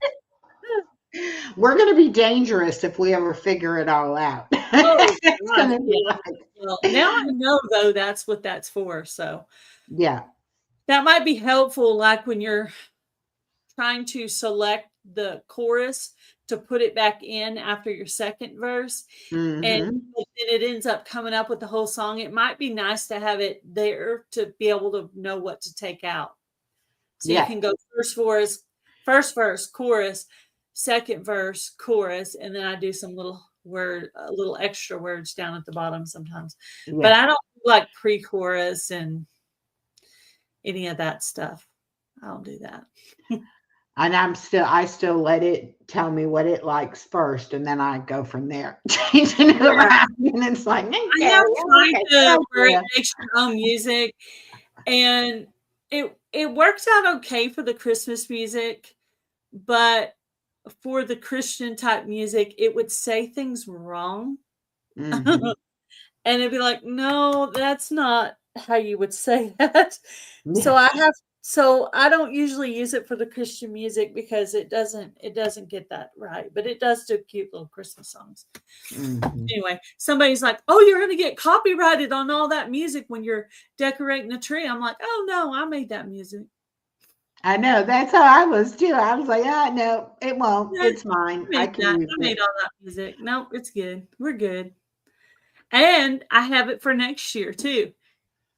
We're going to be dangerous if we ever figure it all out. It's going to be like, well, now I know though that's what that's for. So yeah, that might be helpful, like when you're trying to select the chorus to put it back in after your second verse, and then it ends up coming up with the whole song. It might be nice to have it there to be able to know what to take out. So you can go first verse, chorus, second verse, chorus, and then I do some little extra words down at the bottom sometimes. Yeah. But I don't like pre-chorus and any of that stuff. I don't do that. And I still let it tell me what it likes first, and then I go from there. Changing it around, and it's like, I have tried to where it makes your own music, and it works out okay for the Christmas music, but for the Christian type music, it would say things wrong. And it'd be like, no, that's not how you would say that. Yeah. So I don't usually use it for the Christian music because it doesn't get that right, but it does do cute little Christmas songs. Anyway, somebody's like, oh, you're going to get copyrighted on all that music when you're decorating a tree. I'm like, oh no, I made that music. I know, that's how I was too. I was like, no, it won't. Yeah, it's mine. I made all that music. No, it's good. We're good. And I have it for next year too.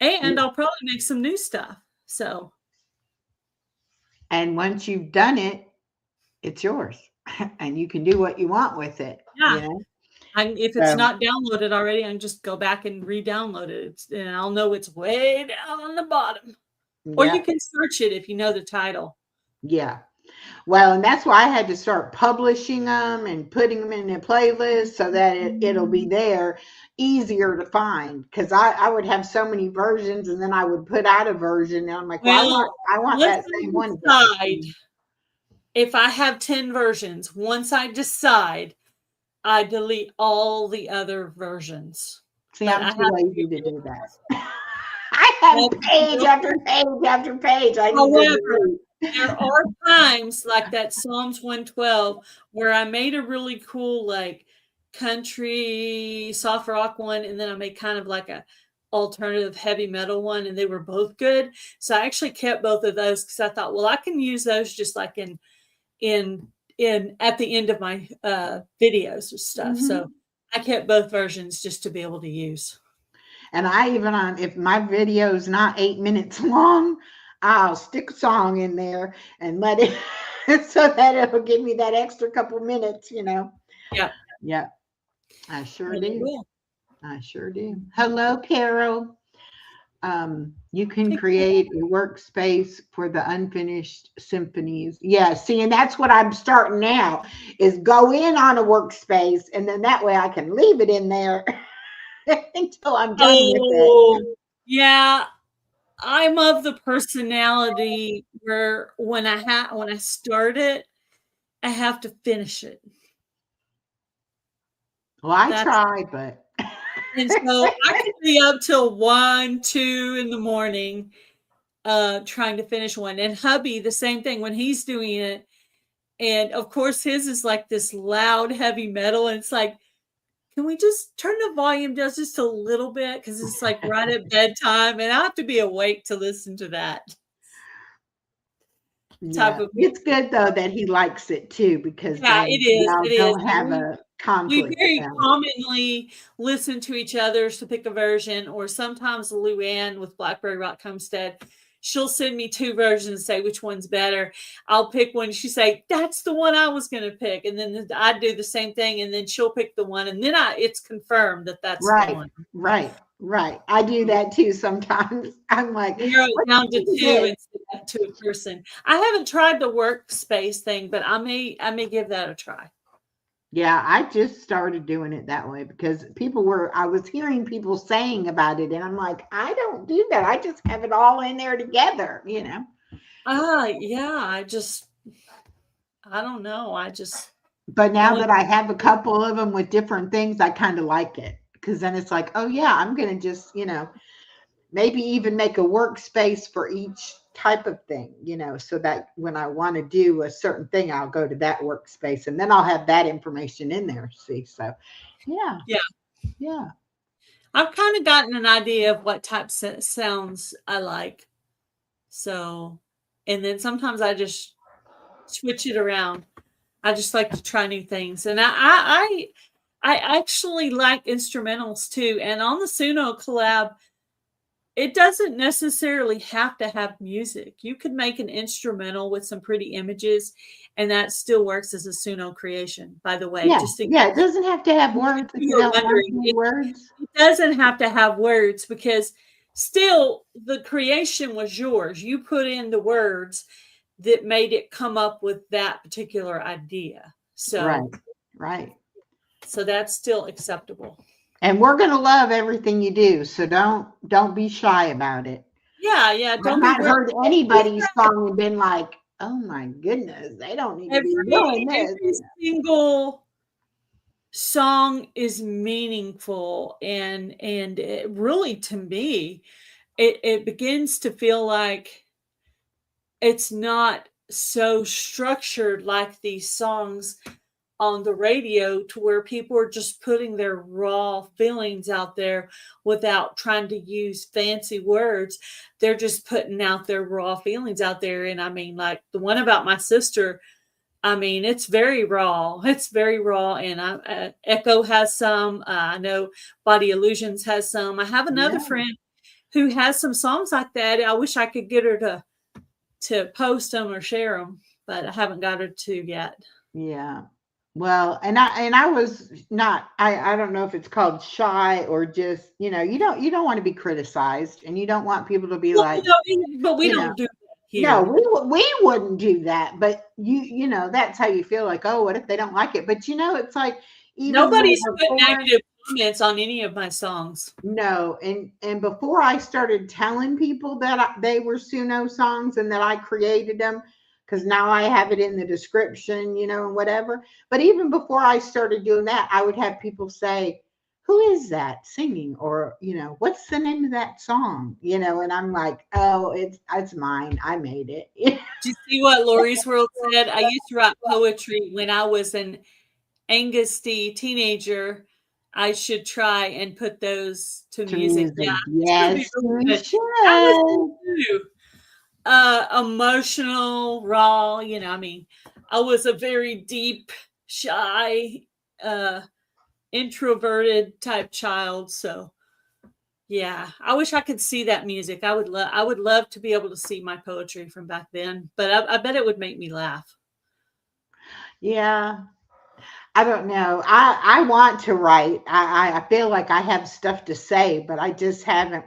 And I'll probably make some new stuff. So. And once you've done it, it's yours. And you can do what you want with it. Yeah. You know? If it's not downloaded already, I can just go back and re-download it. And I'll know it's way down on the bottom. Or you can search it if you know the title. Yeah. Well, and that's why I had to start publishing them and putting them in a playlist so that it'll be there, easier to find. Because I would have so many versions, and then I would put out a version, and I'm like, well, I want that same one. If I have 10 versions, once I decide, I delete all the other versions. See, I'm too lazy to do that. I have page after page after page. However, there are times like that Psalms 112 where I made a really cool like country soft rock one, and then I made kind of like a alternative heavy metal one, and they were both good. So I actually kept both of those because I thought, well, I can use those just like in at the end of my videos or stuff. So I kept both versions just to be able to use. And I even if my video is not 8 minutes long, I'll stick a song in there and let it so that it'll give me that extra couple minutes, you know. Yeah. Yeah, I sure And it do. will. I sure do. Hello, Carol. You can Hey, create a workspace for the unfinished symphonies. Yeah, see, and that's what I'm starting now is go in on a workspace, and then that way I can leave it in there until I'm done with oh, it. yeah. I'm of the personality where when I start it, I have to finish it. Well, I That's try, but and so I could be up till 1, 2 in the morning trying to finish one. And hubby, the same thing when he's doing it. And of course his is like this loud, heavy metal. And it's like, can we just turn the volume down just a little bit? Because it's like right at bedtime, and I have to be awake to listen to that type yeah, of it's music. good though that he likes it too because Yeah, then it is. y'all It is. don't And have a we conflict very about it. commonly listen to each other's to pick a version, or sometimes Luann with Blackberry Rock Homestead, she'll send me 2 versions and say which one's better. I'll pick one. She say, that's the one I was going to pick. And then I do the same thing. And then she'll pick the one. And then it's confirmed that that's the Right, one. right, right. I do that too sometimes. I'm like, Narrow it what down to is 2 it? and send that to a person. I haven't tried the workspace thing, but I may give that a try. Yeah, I just started doing it that way because I was hearing people saying about it, and I'm like, I don't do that. I just have it all in there together, you know. Yeah, I don't know. But The now only that I have a couple of them with different things, I kind of like it because then it's like, oh yeah, I'm gonna just, maybe even make a workspace for each type of thing, so that when I want to do a certain thing, I'll go to that workspace and then I'll have that information in there. See, so yeah, yeah. yeah. I've kind of gotten an idea of what types of sounds I like. So, and then sometimes I just switch it around. I just like to try new things, and I actually like instrumentals too. And on the Suno collab, it doesn't necessarily have to have music. You could make an instrumental with some pretty images, and that still works as a Suno creation, by the way. Yeah, Just in yeah, it doesn't have to have case words if you you were don't want wondering, any words. it doesn't have to have words because still the creation was yours. You put in the words that made it come up with that particular idea. Right, So right. that's still acceptable. And we're gonna love everything you do, so don't be shy about it. Yeah, I've don't be not worried. heard anybody's song and been like, oh my goodness, they don't need to be doing this. Every single song is meaningful, and it really, to me, it begins to feel like it's not so structured like these songs on the radio, to where people are just putting their raw feelings out there without trying to use fancy words. They're just putting out their raw feelings out there. And I mean, like the one about my sister, I mean, it's very raw. It's very raw. And Echo has some. I know Body Illusions has some. I have another Yeah, friend who has some songs like that. I wish I could get her to post them or share them, but I haven't got her to yet. yeah. Well, and I was not, I don't know if it's called shy or just, you don't want to be criticized and you don't want people to be Well, like, but we you know, don't do that no, here. we wouldn't do that, but that's how you feel like, oh, what if they don't like it? But it's like even Nobody's though put before, negative comments on any of my songs. no, and before I started telling people that they were Suno songs and that I created them, because now I have it in the description, and whatever. But even before I started doing that, I would have people say, "Who is that singing?" Or "What's the name of that song?" And I'm like, "Oh, it's mine. I made it." Do you see what Lori's World said? I used to write poetry when I was an angsty teenager. I should try and put those to To music. Yeah, music, it's going to be yes, really we good. I should. listen to emotional, raw. I mean, I was a very deep, shy, introverted type child. So yeah, I wish I could see that music. I would love to be able to see my poetry from back then, but I bet it would make me laugh. Yeah. I don't know. I want to write. I feel like I have stuff to say, but I just haven't.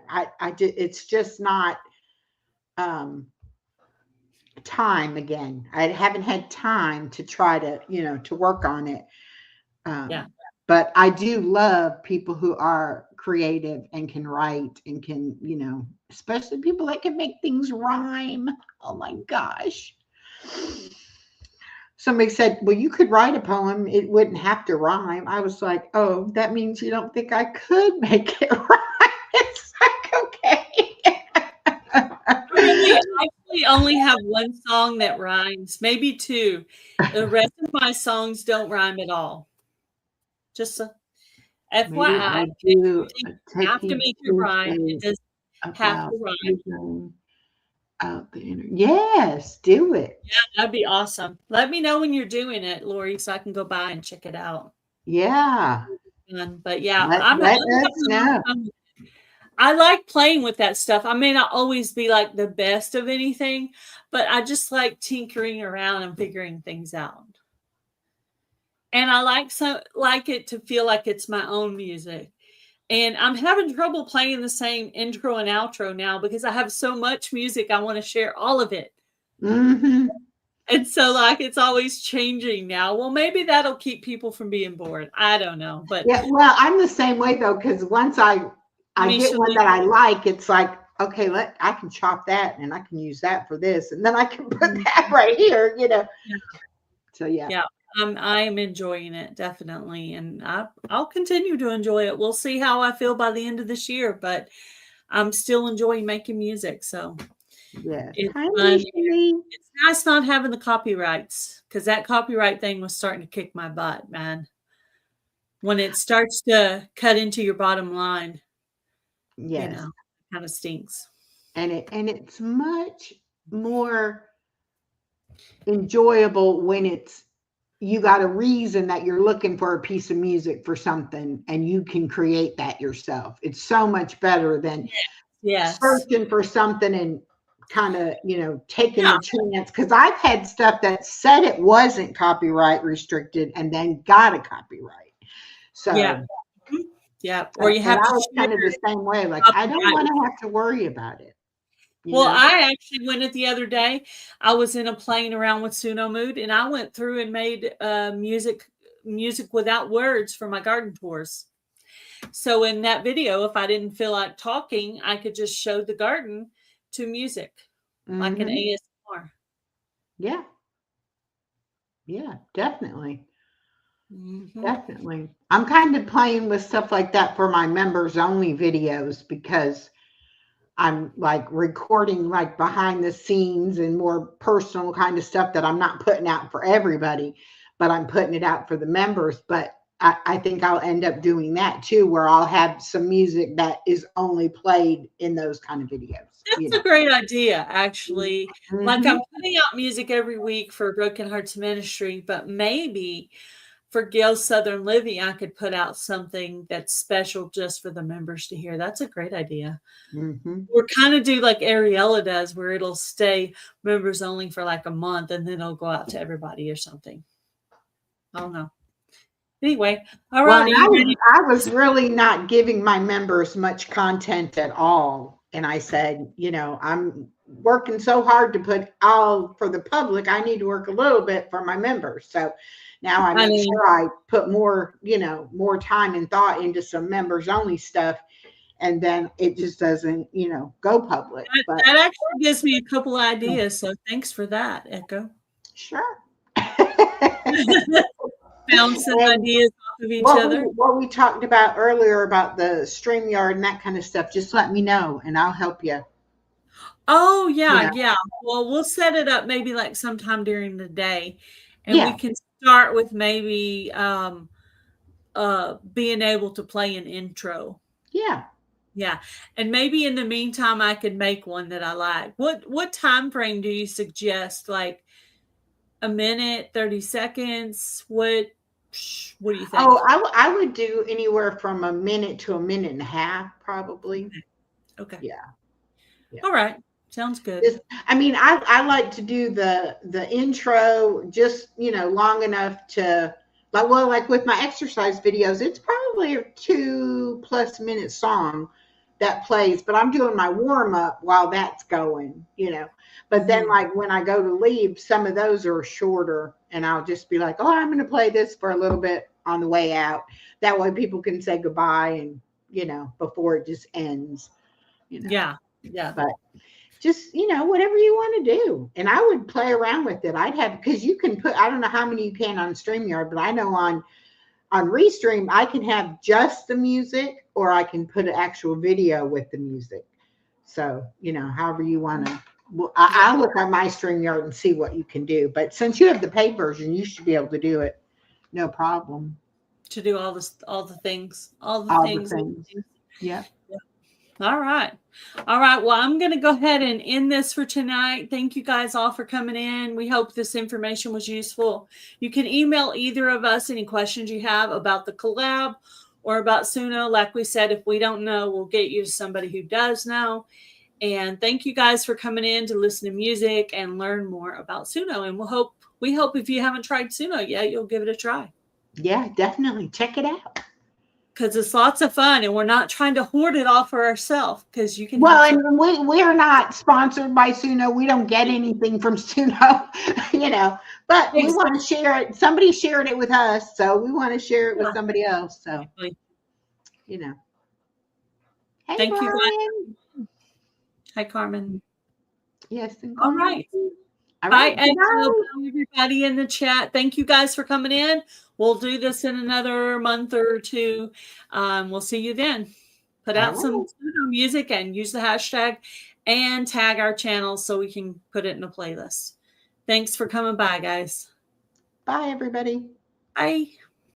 It's just not um, time again. I haven't had time to try to, to work on it. Yeah. But I do love people who are creative and can write and can, especially people that can make things rhyme. Oh my gosh. Somebody said, well, you could write a poem. It wouldn't have to rhyme. I was like, oh, that means you don't think I could make it rhyme. It's like, okay. I actually only have one song that rhymes, maybe two. The rest of my songs don't rhyme at all. Just a Maybe I FYI, do you have to make it rhyme. It doesn't have about to rhyme. figuring out the Yes, do it. Yeah, that'd be awesome. Let me know when you're doing it, Lori, so I can go by and check it out. Yeah. But yeah, Let I'm us having a lot know. of fun. I like playing with that stuff. I may not always be like the best of anything, but I just like tinkering around and figuring things out. And I like it to feel like it's my own music. And I'm having trouble playing the same intro and outro now because I have so much music. I want to share all of it. Mm-hmm. And so like it's always changing now. Well, maybe that'll keep people from being bored. I don't know. But Yeah, well, I'm the same way though, because once I get one that I like, it's like, okay, I can chop that and I can use that for this, and then I can put that right here, Yeah. So yeah. Yeah. I'm enjoying it definitely, and I'll continue to enjoy it. We'll see how I feel by the end of this year, but I'm still enjoying making music. So Yeah. it's Hi, fun. Michelle. It's nice not having the copyrights because that copyright thing was starting to kick my butt, man. When it starts to cut into your bottom line, Yes. kind of stinks. And it's much more enjoyable when you got a reason that you're looking for a piece of music for something and you can create that yourself. It's so much better than Yes. searching for something and kind of, taking a chance. Because I've had stuff that said it wasn't copyright restricted and then got a copyright. So yeah. Or you have and I to was kind of the same way. Like, I don't want to have to worry about it. Well, I actually went it the other day. I was in a playing around with Suno Mood, and I went through and made music without words for my garden tours. So in that video, if I didn't feel like talking, I could just show the garden to music, like an ASMR. Yeah. Yeah, definitely. Mm-hmm. Definitely. I'm kind of playing with stuff like that for my members only videos because I'm like recording like behind the scenes and more personal kind of stuff that I'm not putting out for everybody, but I'm putting it out for the members. But I think I'll end up doing that too, where I'll have some music that is only played in those kind of videos. That's a great idea, actually. Like Mm-hmm. I'm putting out music every week for Broken Hearts Ministry, but maybe for Gail Southern Living, I could put out something that's special just for the members to hear. That's a great idea. Mm-hmm. Or kind of do like Ariella does, where it'll stay members only for like a month and then it'll go out to everybody or something. I don't know. Anyway, all right. Well, I was really not giving my members much content at all. And I said, I'm working so hard to put all for the public. I need to work a little bit for my members. So now I make sure I put more, more time and thought into some members only stuff. And then it just doesn't, go public. That actually gives me a couple ideas. So thanks for that, Echo. Sure. Bouncing ideas off of each other. What we talked about earlier about the StreamYard and that kind of stuff, just let me know and I'll help you. Oh, yeah. Well, we'll set it up maybe like sometime during the day. And we can start with maybe being able to play an intro. Yeah. Yeah. And maybe in the meantime, I could make one that I like. What time frame do you suggest? Like a minute, 30 seconds? What do you think? Oh, I would do anywhere from a minute to a minute and a half, probably. Okay. Yeah. All right. Sounds good. I mean, I like to do the intro just, long enough to like with my exercise videos, it's probably a 2+ minute song that plays, but I'm doing my warm up while that's going. But then like when I go to leave, some of those are shorter and I'll just be like, oh, I'm going to play this for a little bit on the way out. That way people can say goodbye and, before it just ends. Yeah. Yeah. But just, whatever you want to do. And I would play around with it. Because you can put, I don't know how many you can on StreamYard, but I know on Restream, I can have just the music or I can put an actual video with the music. So, however you want to. Well, I'll look on my StreamYard and see what you can do. But since you have the paid version, you should be able to do it. No problem. To do all the things. All the things. Yeah. All right. Well, I'm going to go ahead and end this for tonight. Thank you guys all for coming in. We hope this information was useful. You can email either of us any questions you have about the collab or about Suno. Like we said, if we don't know, we'll get you to somebody who does know. And thank you guys for coming in to listen to music and learn more about Suno. And we hope if you haven't tried Suno yet, you'll give it a try. Yeah, definitely. Check it out. Because it's lots of fun, and we're not trying to hoard it all for ourselves. Because you can. Well, and we're not sponsored by Suno. We don't get anything from Suno, But we want to share it. Somebody shared it with us, so we want to share it with somebody else. So, Hey, thank Brian. you, guys. Hi, Carmen. Yes. All right. Bye, everybody in the chat. Thank you guys for coming in. We'll do this in another month or two. We'll see you then. Put out some music and use the hashtag and tag our channel so we can put it in a playlist. Thanks for coming by, guys. Bye, everybody. Bye.